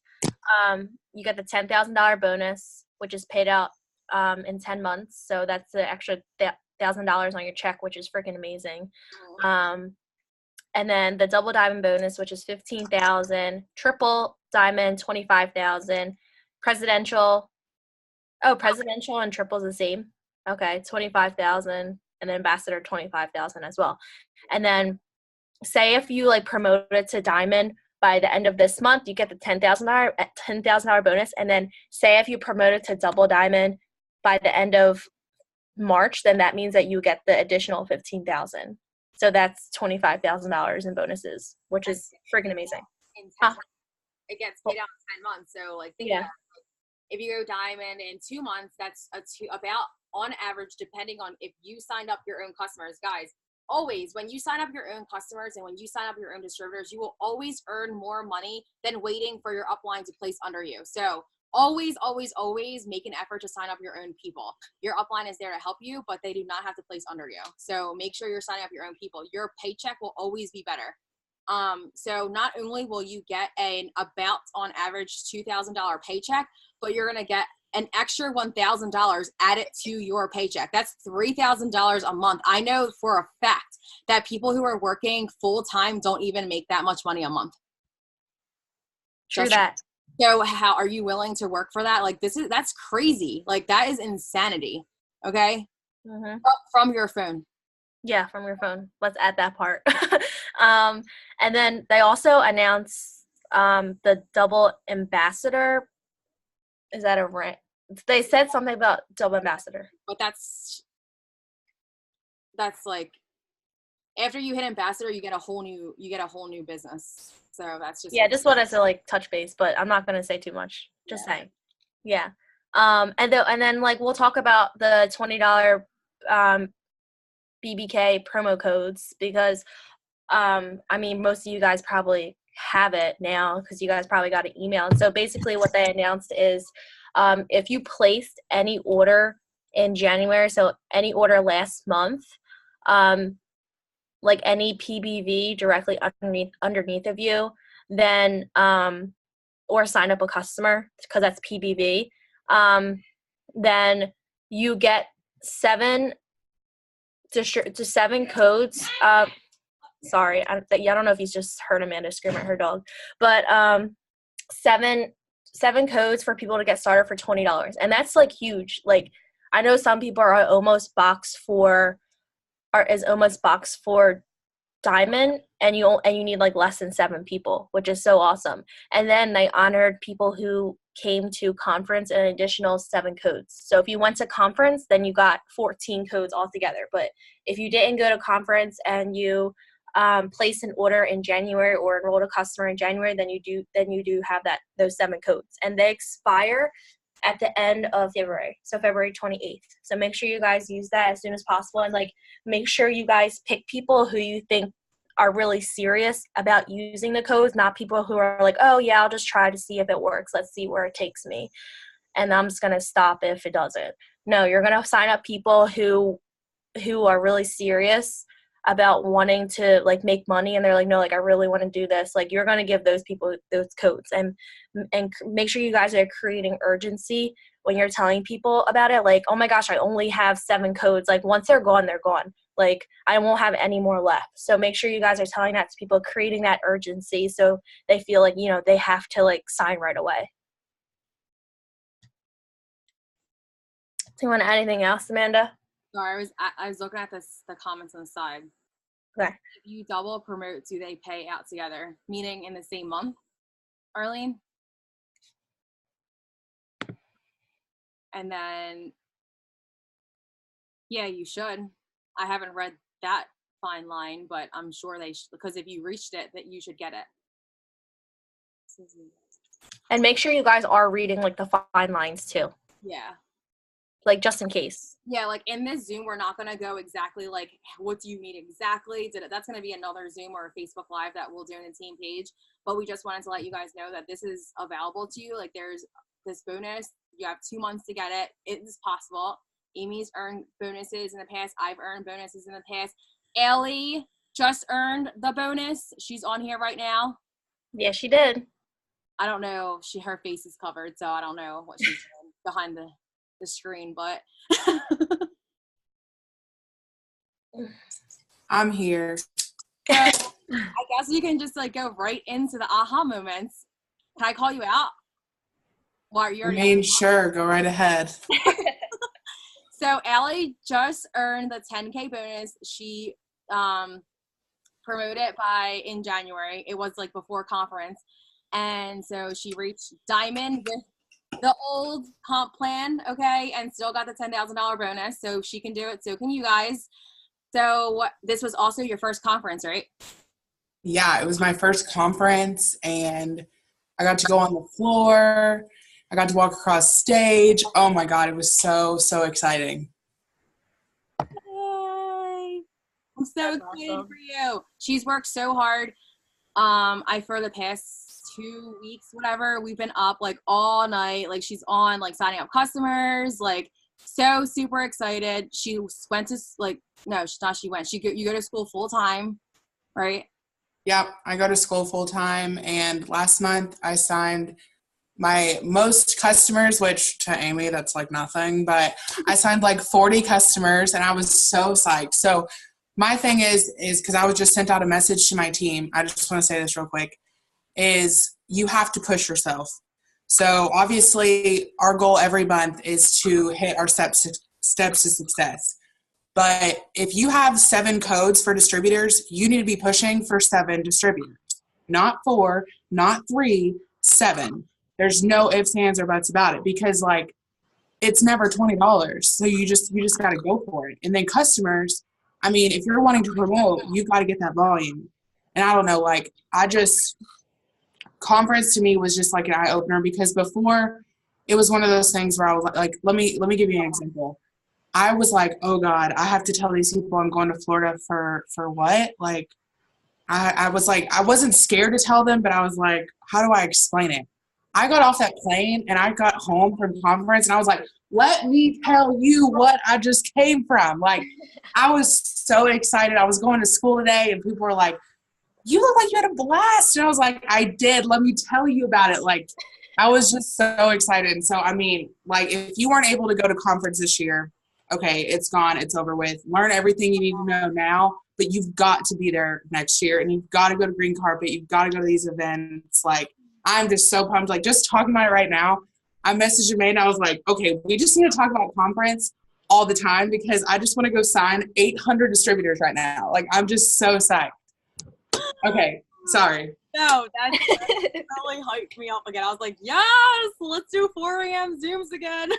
You get the $10,000 bonus, which is paid out in 10 months. So that's the extra $1,000 on your check, which is freaking amazing. And then the double diamond bonus, which is 15,000, triple diamond 25,000, presidential and triple is the same. Okay, 25,000, and then ambassador 25,000 as well. And then say if you like promoted to diamond by the end of this month, you get the $10,000 bonus. And then say if you promoted to double diamond by the end of March, then that means that you get the additional 15,000. So that's $25,000 in bonuses, which is freaking amazing. It gets paid out in 10 months. So like, think about it. If you go diamond in 2 months, that's about on average, depending on if you signed up your own customers, guys. Always, when you sign up your own customers and when you sign up your own distributors, you will always earn more money than waiting for your upline to place under you. So always make an effort to sign up your own people. Your upline is there to help you, but they do not have to place under you. So make sure you're signing up your own people. Your paycheck will always be better. So not only will you get about on average $2,000 paycheck, but you're going to get an extra $1,000 added to your paycheck. That's $3,000 a month. I know for a fact that people who are working full time don't even make that much money a month. True that. So how are you willing to work for that? Like that's crazy. Like that is insanity. Okay. Mm-hmm. From your phone. Yeah, from your phone. Let's add that part. And then they also announced the double ambassador. Is that a rank? They said something about double ambassador. But that's like after you hit ambassador, you get a whole new business. So that's just just wanted to like touch base, but I'm not gonna say too much. Just saying. Yeah. And then like we'll talk about the $20 BBK promo codes because I mean most of you guys probably have it now because you guys probably got an email. And so basically what they announced is if you placed any order in January, so any order last month, like any PBV directly underneath of you, then or sign up a customer because that's PBV, then you get 7 codes. Sorry, I don't know if he's just heard Amanda scream at her dog, but 7 codes for people to get started for $20, and that's like huge. Like I know some people are almost boxed for diamond, and you need like less than 7 people, which is so awesome. And then they honored people who came to conference an additional 7 codes. So if you went to conference, then you got 14 codes altogether. But if you didn't go to conference and you place an order in January or enrolled a customer in January, then you do have those 7 codes, and they expire at the end of February, so February 28th. So make sure you guys use that as soon as possible, and like make sure you guys pick people who you think are really serious about using the codes, not people who are like, oh yeah, I'll just try to see if it works. Let's see where it takes me, and I'm just gonna stop if it doesn't. No, you're gonna sign up people who are really serious about wanting to like make money, and they're like, no, like I really want to do this. Like you're going to give those people those codes, and make sure you guys are creating urgency when you're telling people about it. Like, oh my gosh, I only have 7 codes. Like once they're gone, they're gone. Like I won't have any more left. So make sure you guys are telling that to people, creating that urgency so they feel like, you know, they have to like sign right away. Do you want to add anything else, Amanda? Sorry, I was looking at the comments on the side. Okay. If you double promote, do they pay out together? Meaning in the same month, Arlene? And then, yeah, you should. I haven't read that fine line, but I'm sure they should, because if you reached it, that you should get it. And make sure you guys are reading like the fine lines too. Yeah. Like just in case. Yeah, like in this Zoom, we're not going to go exactly like, what do you need exactly? That's going to be another Zoom or a Facebook Live that we'll do in the team page. But we just wanted to let you guys know that this is available to you. Like there's this bonus. You have 2 months to get it. It is possible. Amy's earned bonuses in the past. I've earned bonuses in the past. Ellie just earned the bonus. She's on here right now. Yeah, she did. I don't know. Her face is covered, so I don't know what she's doing behind the screen, but I'm here. So, I guess you can just like go right into the aha moments. Can I call you out? Well, you're sure, go right ahead. So Allie just earned the 10K bonus. She promoted in January. It was like before conference, and so she reached diamond with the old comp plan, okay, and still got the $10,000 bonus. So she can do it, so can you guys. So this was also your first conference, right? Yeah, it was my first conference, and I got to go on the floor. I got to walk across stage. Oh my God, it was so exciting. Yay. I'm so That's excited awesome. for you. She's worked so hard. For the past 2 weeks, whatever, we've been up like all night. Like she's on like signing up customers, like so super excited. She went to like, no, she's not. She went, you go to school full time, right? Yep, I go to school full time, and last month I signed my most customers, which to Amy, that's like nothing, but I signed like 40 customers, and I was so psyched. So my thing is because I was just sent out a message to my team. I just want to say this real quick, is you have to push yourself. So obviously our goal every month is to hit our steps to success. But if you have 7 codes for distributors, you need to be pushing for 7 distributors, not 4, not 3, 7. There's no ifs, ands, or buts about it, because like it's never $20. So you just got to go for it. And then customers, I mean, if you're wanting to promote, you got to get that volume. And I don't know, like conference to me was just like an eye opener, because before it was one of those things where I was like, let me give you an example. I was like, oh God, I have to tell these people I'm going to Florida for what? Like, I was like, I wasn't scared to tell them, but I was like, how do I explain it? I got off that plane and I got home from conference and I was like, let me tell you what I just came from. Like, I was so excited. I was going to school today and people were like, you look like you had a blast. And I was like, I did. Let me tell you about it. Like, I was just so excited. And so, I mean, like, if you weren't able to go to conference this year, okay, it's gone. It's over with. Learn everything you need to know now, but you've got to be there next year, and you've got to go to Green Carpet. You've got to go to these events. Like, I'm just so pumped. Like, just talking about it right now, I messaged Jermaine and I was like, okay, we just need to talk about conference all the time, because I just want to go sign 800 distributors right now. Like, I'm just so psyched. Okay, sorry. No, that really hyped me up again. I was like, yes, let's do 4 a.m. Zooms again.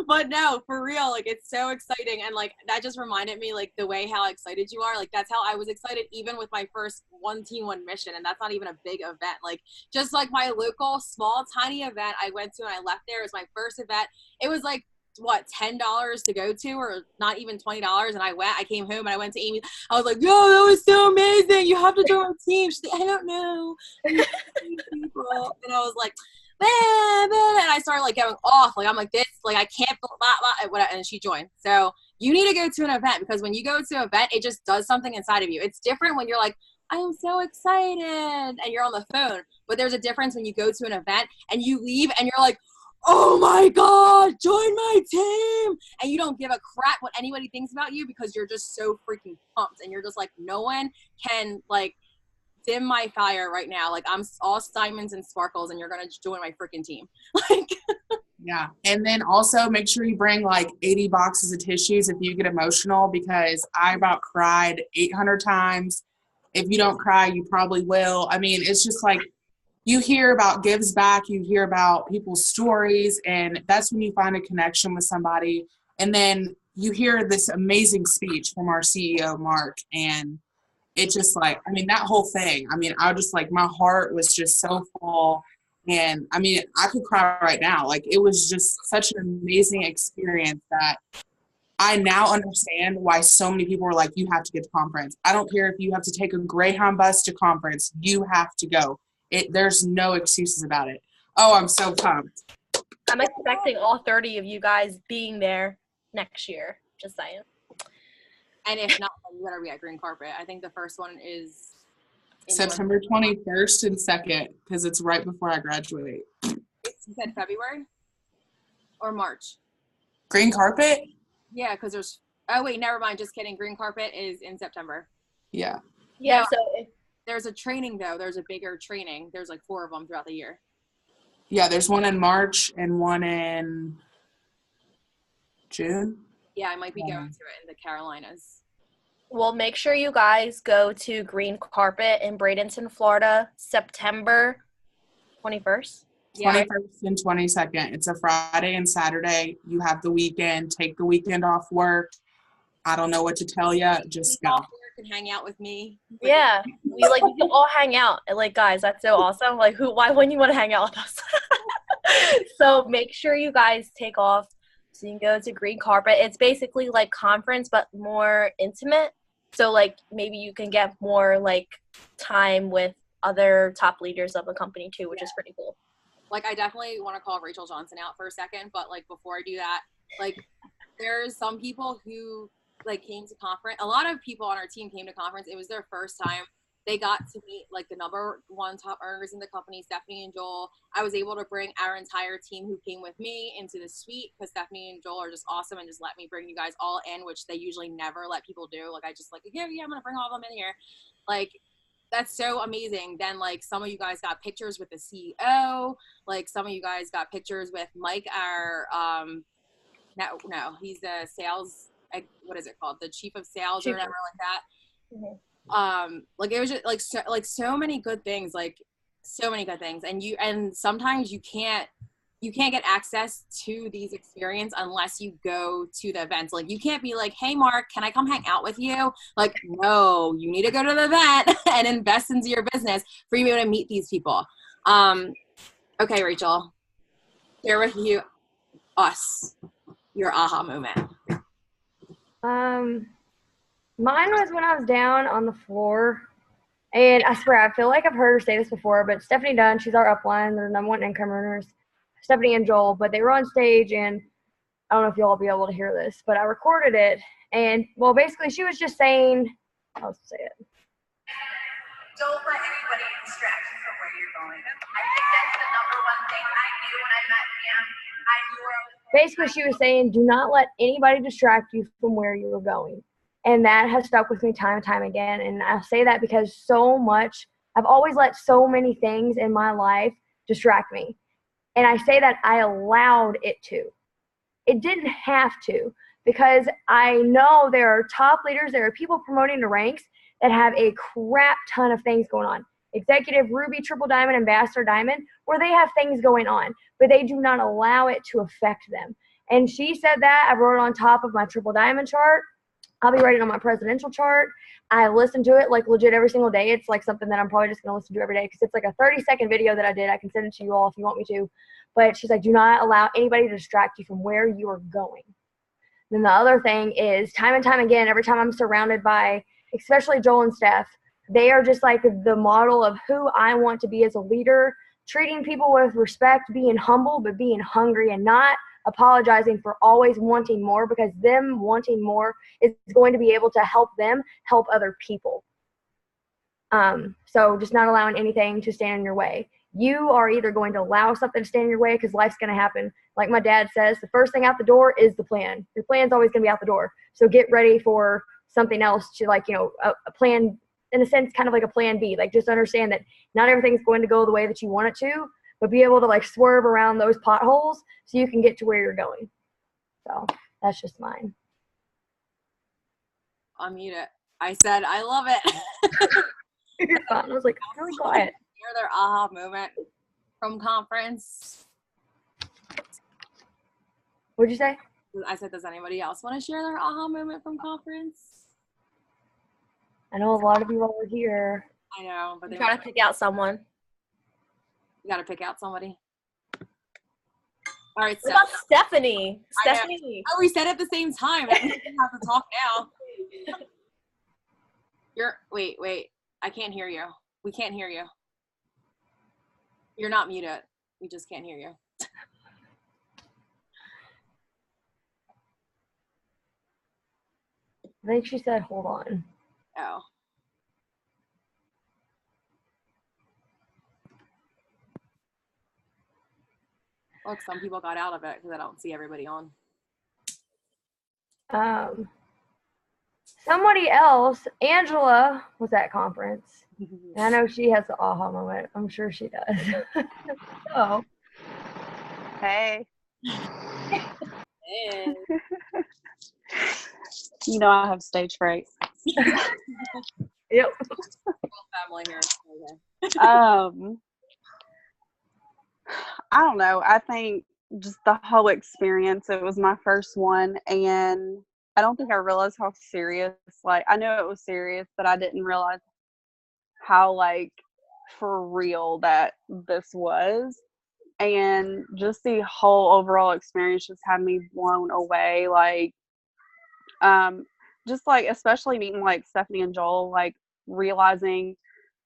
But no, for real, like it's so exciting. And like that just reminded me like the way how excited you are. Like that's how I was excited even with my first one team, one mission. And that's not even a big event. Like just like my local small tiny event I went to and I left there. It was my first event. It was like what, $10 to go to, or not even $20. And I came home and I went to Amy. I was like, yo, that was so amazing. You have to join our team. She's like, I don't know. And I was like, and I started like going off. Like I'm like this, like I can't, and she joined. So you need to go to an event, because when you go to an event, it just does something inside of you. It's different when you're like, I am so excited, and you're on the phone. But there's a difference when you go to an event and you leave and you're like, oh my God, join my team. And you don't give a crap what anybody thinks about you, because you're just so freaking pumped. And you're just like, no one can like dim my fire right now. Like I'm all diamonds and sparkles, and you're going to join my freaking team. Like, Yeah. And then also make sure you bring like 80 boxes of tissues if you get emotional, because I about cried 800 times. If you don't cry, you probably will. I mean, it's just like, you hear about gives back, you hear about people's stories, and that's when you find a connection with somebody. And then you hear this amazing speech from our CEO, Mark, and it just like, I mean, that whole thing, I mean, I just like, my heart was just so full. And I mean, I could cry right now. Like, it was just such an amazing experience that I now understand why so many people are like, you have to get to conference. I don't care if you have to take a Greyhound bus to conference, you have to go. There's no excuses about it. Oh, I'm so pumped. I'm expecting all 30 of you guys being there next year. Just saying. and if not, you better be at green carpet. I think the first one is in September 21st and 2nd, because it's right before I graduate. You said February or March? Green carpet? Yeah, because there's, oh wait, never mind. Just kidding. Green carpet is in September. Yeah. Yeah, No, so there's a training though. There's a bigger training. There's like 4 of them throughout the year. Yeah, there's one in March and one in June. Yeah, I might be going to it in the Carolinas. we'll make sure you guys go to Green Carpet in Bradenton, Florida, September 21st. Yeah, 21st and 22nd. It's a Friday and Saturday. You have the weekend. Take the weekend off work. I don't know what to tell you. Just go. can hang out with me. Yeah, we can all hang out. And, like, guys, that's so awesome. Like, why wouldn't you want to hang out with us? So make sure you guys take off so you can go to Green Carpet. It's basically like conference, but more intimate. So, like, maybe you can get more, like, time with other top leaders of the company, too, which is pretty cool. Like, I definitely want to call Rachel Johnson out for a second, but, like, before I do that, like, there's some people who, like, came to conference. A lot of people on our team came to conference. It was their first time. They got to meet, like, the number 1 top earners in the company, Stephanie and Joel. I was able to bring our entire team who came with me into the suite, because Stephanie and Joel are just awesome and just let me bring you guys all in, which they usually never let people do. Like, I just, like, yeah, I'm going to bring all of them in here. Like, that's so amazing. Then, like, some of you guys got pictures with the CEO. Like, some of you guys got pictures with Mike, our, no, he's the sales, what is it called? The chief of sales or whatever like that. Mm-hmm. Like, it was just like so many good things, like so many good things. And sometimes you can't get access to these experiences unless you go to the events. Like, you can't be like, hey, Mark, can I come hang out with you? Like, no, you need to go to the event and invest into your business for you to be able to meet these people. Okay, Rachel, share with us your aha moment. Mine was when I was down on the floor, and I swear, I feel like I've heard her say this before, but Stephanie Dunn, she's our upline, they're the #1 income earners, Stephanie and Joel, but they were on stage, and I don't know if you'll all be able to hear this, but I recorded it, and, well, basically, she was just saying, I'll say it. Don't let anybody distract you from where you're going. I think that's the #1 thing I knew when I met him. I knew Basically, she was saying, do not let anybody distract you from where you were going. And that has stuck with me time and time again. And I say that because I've always let so many things in my life distract me. And I say that I allowed it to. It didn't have to, because I know there are top leaders, there are people promoting the ranks that have a crap ton of things going on. Executive Ruby Triple Diamond, Ambassador Diamond, where they have things going on, but they do not allow it to affect them. And she said that. I wrote it on top of my Triple Diamond chart. I'll be writing on my presidential chart. I listen to it like legit every single day. It's like something that I'm probably just going to listen to every day because it's like a 30-second video that I did. I can send it to you all if you want me to. But she's like, do not allow anybody to distract you from where you are going. Then the other thing is time and time again, every time I'm surrounded by, especially Joel and Steph, they are just like the model of who I want to be as a leader, treating people with respect, being humble, but being hungry and not apologizing for always wanting more, because them wanting more is going to be able to help them help other people. So just not allowing anything to stand in your way. You are either going to allow something to stand in your way because life's going to happen. Like my dad says, the first thing out the door is the plan. Your plan's always going to be out the door. So get ready for something else to, like, you know, a plan, in a sense, kind of like a plan B. Like, just understand that not everything's going to go the way that you want it to, but be able to like swerve around those potholes so you can get to where you're going. So that's just mine. Unmute it. I said, I love it. You're fine. I was like, really quiet. Hear their aha moment from conference. What'd you say? I said, does anybody else want to share their aha moment from conference? I know a lot of you all are here. I know, but I'm they trying to pick out someone. You got to pick out somebody. All right, What Steph. about Stephanie? I know. Stephanie. Oh, we said it at the same time. That means we have to talk now. Wait. I can't hear you. We can't hear you. You're not muted. We just can't hear you. I think she said, hold on. Oh. Look, some people got out of it because I don't see everybody on. Somebody else, Angela, was at conference. And I know she has the aha moment. I'm sure she does. So, Hey. Hey. You know I have stage fright. yep. Family here. Okay. I don't know. I think just the whole experience, it was my first one, and I don't think I realized how serious, like, I knew it was serious, but I didn't realize how, like, for real that this was. And just the whole overall experience just had me blown away. Like, just like, especially meeting like Stephanie and Joel, like realizing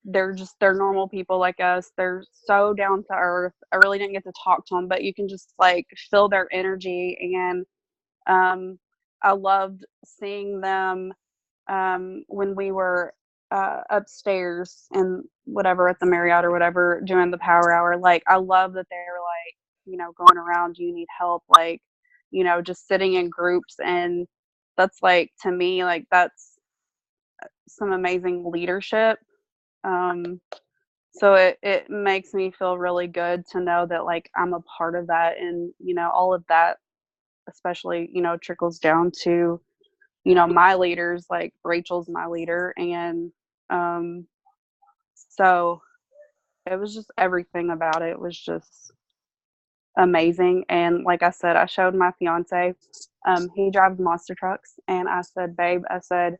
they're normal people like us. They're so down to earth. I really didn't get to talk to them, but you can just like feel their energy. And I loved seeing them when we were upstairs and whatever at the Marriott or whatever doing the power hour. Like, I love that they're like, you know, going around, do you need help? Like, you know, just sitting in groups. And that's like, to me, like, that's some amazing leadership. So it makes me feel really good to know that like I'm a part of that. And, you know, all of that, especially, you know, trickles down to, you know, my leaders. Like Rachel's my leader. And so it was just, everything about it was just amazing. And like I said, I showed my fiance, he drives monster trucks, and I said, babe, I said,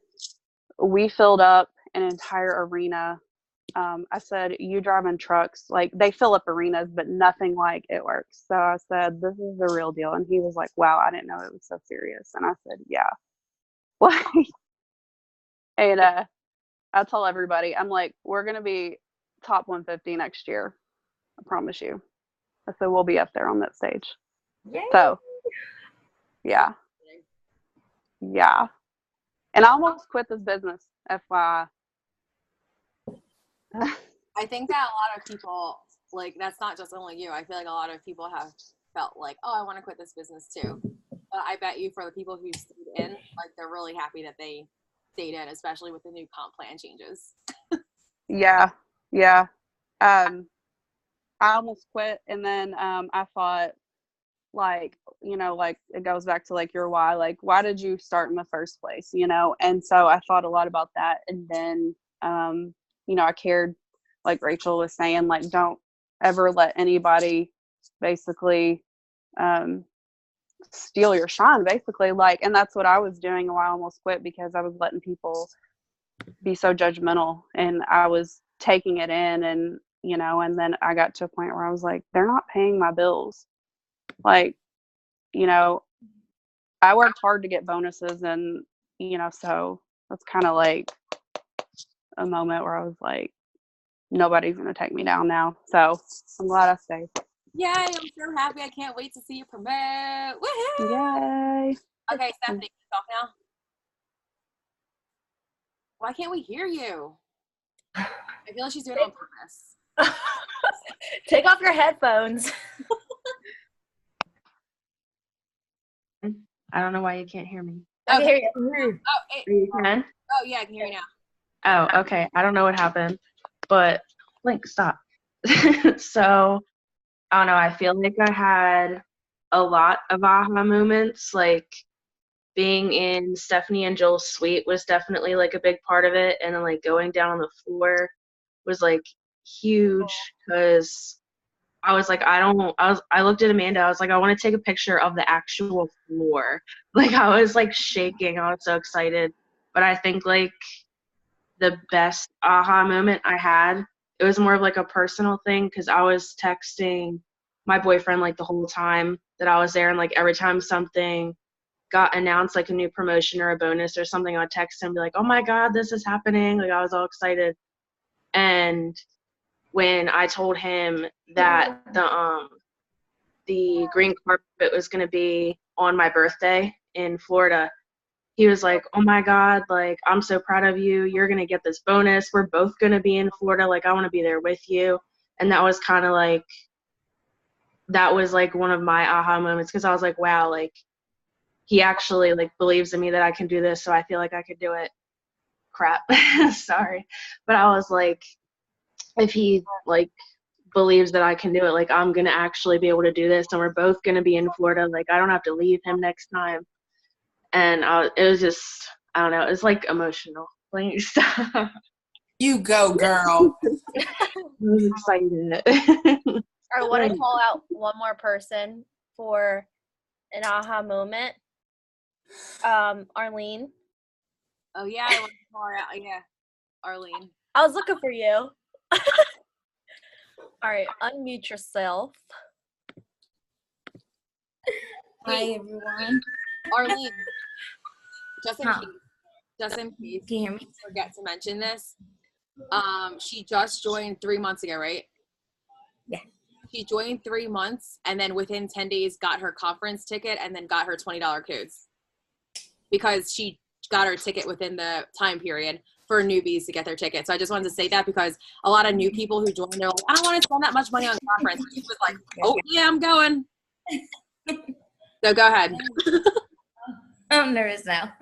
we filled up an entire arena. I said, you driving trucks, like they fill up arenas, but nothing like it works. So I said, this is the real deal. And he was like, wow, I didn't know it was so serious. And I said, yeah. And I tell everybody, I'm like, we're going to be top 150 next year. I promise you. I said, we'll be up there on that stage. Yay. So, yeah. Yeah. And I almost quit this business, FYI. I think that a lot of people, like, that's not just only you. I feel like a lot of people have felt like, oh, I want to quit this business too. But I bet you for the people who stayed in, like, they're really happy that they stayed in, especially with the new comp plan changes. Yeah. Yeah. I almost quit, and then I thought, like, like it goes back to like your why, like why did you start in the first place, And so I thought a lot about that. And then, I cared, like Rachel was saying, like, don't ever let anybody basically steal your shine, basically. Like, and that's what I was doing while I almost quit, because I was letting people be so judgmental, and I was taking it in, and and then I got to a point where I was like, they're not paying my bills. Like, I worked hard to get bonuses, and so that's kind of like a moment where I was like, nobody's gonna take me down now. So I'm glad I stayed. Yay, I'm so happy. I can't wait to see you promote. Woohoo! Yay. Okay, Stephanie, can you talk now? Why can't we hear you? I feel like she's doing it on purpose. Take off your headphones. I don't know why you can't hear me. I can hear you. You can? Oh, yeah, I can hear you now. Oh, okay. I don't know what happened, but Link, stop. So, I don't know. I feel like I had a lot of aha moments. Like, being in Stephanie and Joel's suite was definitely like a big part of it. And then like going down on the floor was like huge, because I was like, I looked at Amanda, I was like, I want to take a picture of the actual floor. Like, I was like shaking. I was so excited. But I think like the best aha moment I had, it was more of like a personal thing, because I was texting my boyfriend like the whole time that I was there, and like every time something got announced, like a new promotion or a bonus or something, I'd text him and be like, oh my God, this is happening. Like, I was all excited. And when I told him that the green carpet was going to be on my birthday in Florida, he was like, oh my God, like, I'm so proud of you. You're going to get this bonus. We're both going to be in Florida. Like, I want to be there with you. And that was kind of like, that was like one of my aha moments, because I was like, wow, like, he actually like believes in me that I can do this, so I feel like I could do it. Crap. Sorry. But I was like, if he like believes that I can do it, like, I'm going to actually be able to do this, and we're both going to be in Florida. Like, I don't have to leave him next time. And it was just, I don't know, it was like emotional. Like, stop. You go, girl. I was excited. I want to call out one more person for an aha moment. Arlene. Oh, yeah, I want to call her out. Yeah, Arlene. I was looking for you. All right, unmute yourself. Hi everyone. Arlene, just in Huh. case, Can you hear me? forget to mention this. She just joined 3 months ago, right? Yeah. She joined 3 months, and then within 10 days got her conference ticket, and then got her $20 codes, because she got her ticket within the time period for newbies to get their ticket. So I just wanted to say that, because a lot of new people who join, they're like, I don't want to spend that much money on the conference. She was like, oh yeah, I'm going. So go ahead. I'm nervous now.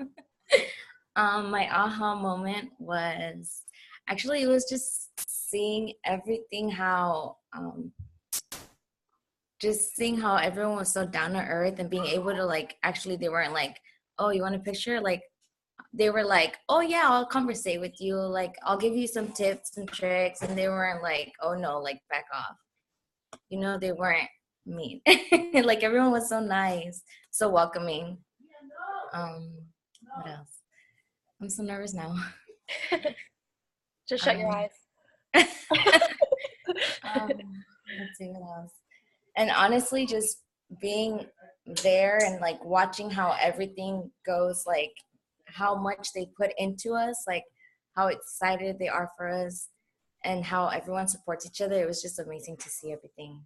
My aha moment was actually, it was just seeing everything, how just seeing how everyone was so down to earth, and being able to like, actually they weren't like, oh, you want a picture? Like, they were like, oh yeah, I'll conversate with you, like I'll give you some tips and tricks. And they weren't like, oh no, like back off. They weren't mean. Like, everyone was so nice, so welcoming. What else? I'm so nervous now. Just shut your eyes. Let's see what else. And honestly, just being there and like watching how everything goes, like how much they put into us, like how excited they are for us, and how everyone supports each other. It was just amazing to see everything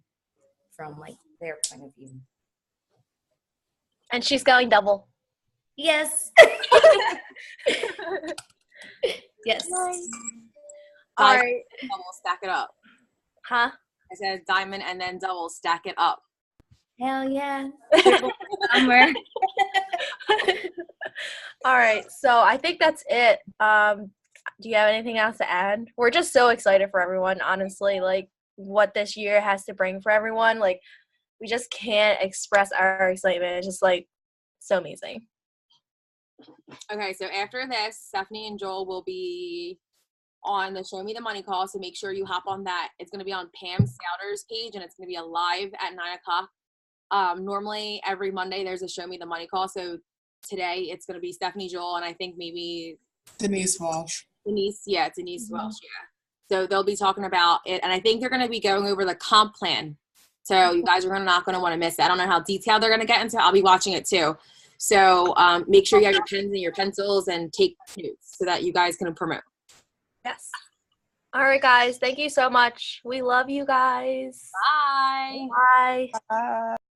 from like their point of view. And she's going double. Yes. Yes. All right. Double, stack it up. Huh? I said diamond and then double, stack it up. Hell yeah. Triple summer. All right. So I think that's it. Do you have anything else to add? We're just so excited for everyone, honestly, like what this year has to bring for everyone. Like, we just can't express our excitement. It's just like so amazing. Okay, so after this, Stephanie and Joel will be on the Show Me the Money call, so make sure you hop on that. It's going to be on Pam Souter's page, and it's going to be a live at 9 o'clock. Normally, every Monday, there's a Show Me the Money call, so today it's going to be Stephanie, Joel, and I think maybe Denise Walsh. Denise Welsh, yeah. So they'll be talking about it, and I think they're going to be going over the comp plan. So you guys are not going to want to miss it. I don't know how detailed they're going to get into. I'll be watching it too. So make sure you have your pens and your pencils and take notes so that you guys can promote. Yes. All right, guys. Thank you so much. We love you guys. Bye. Bye.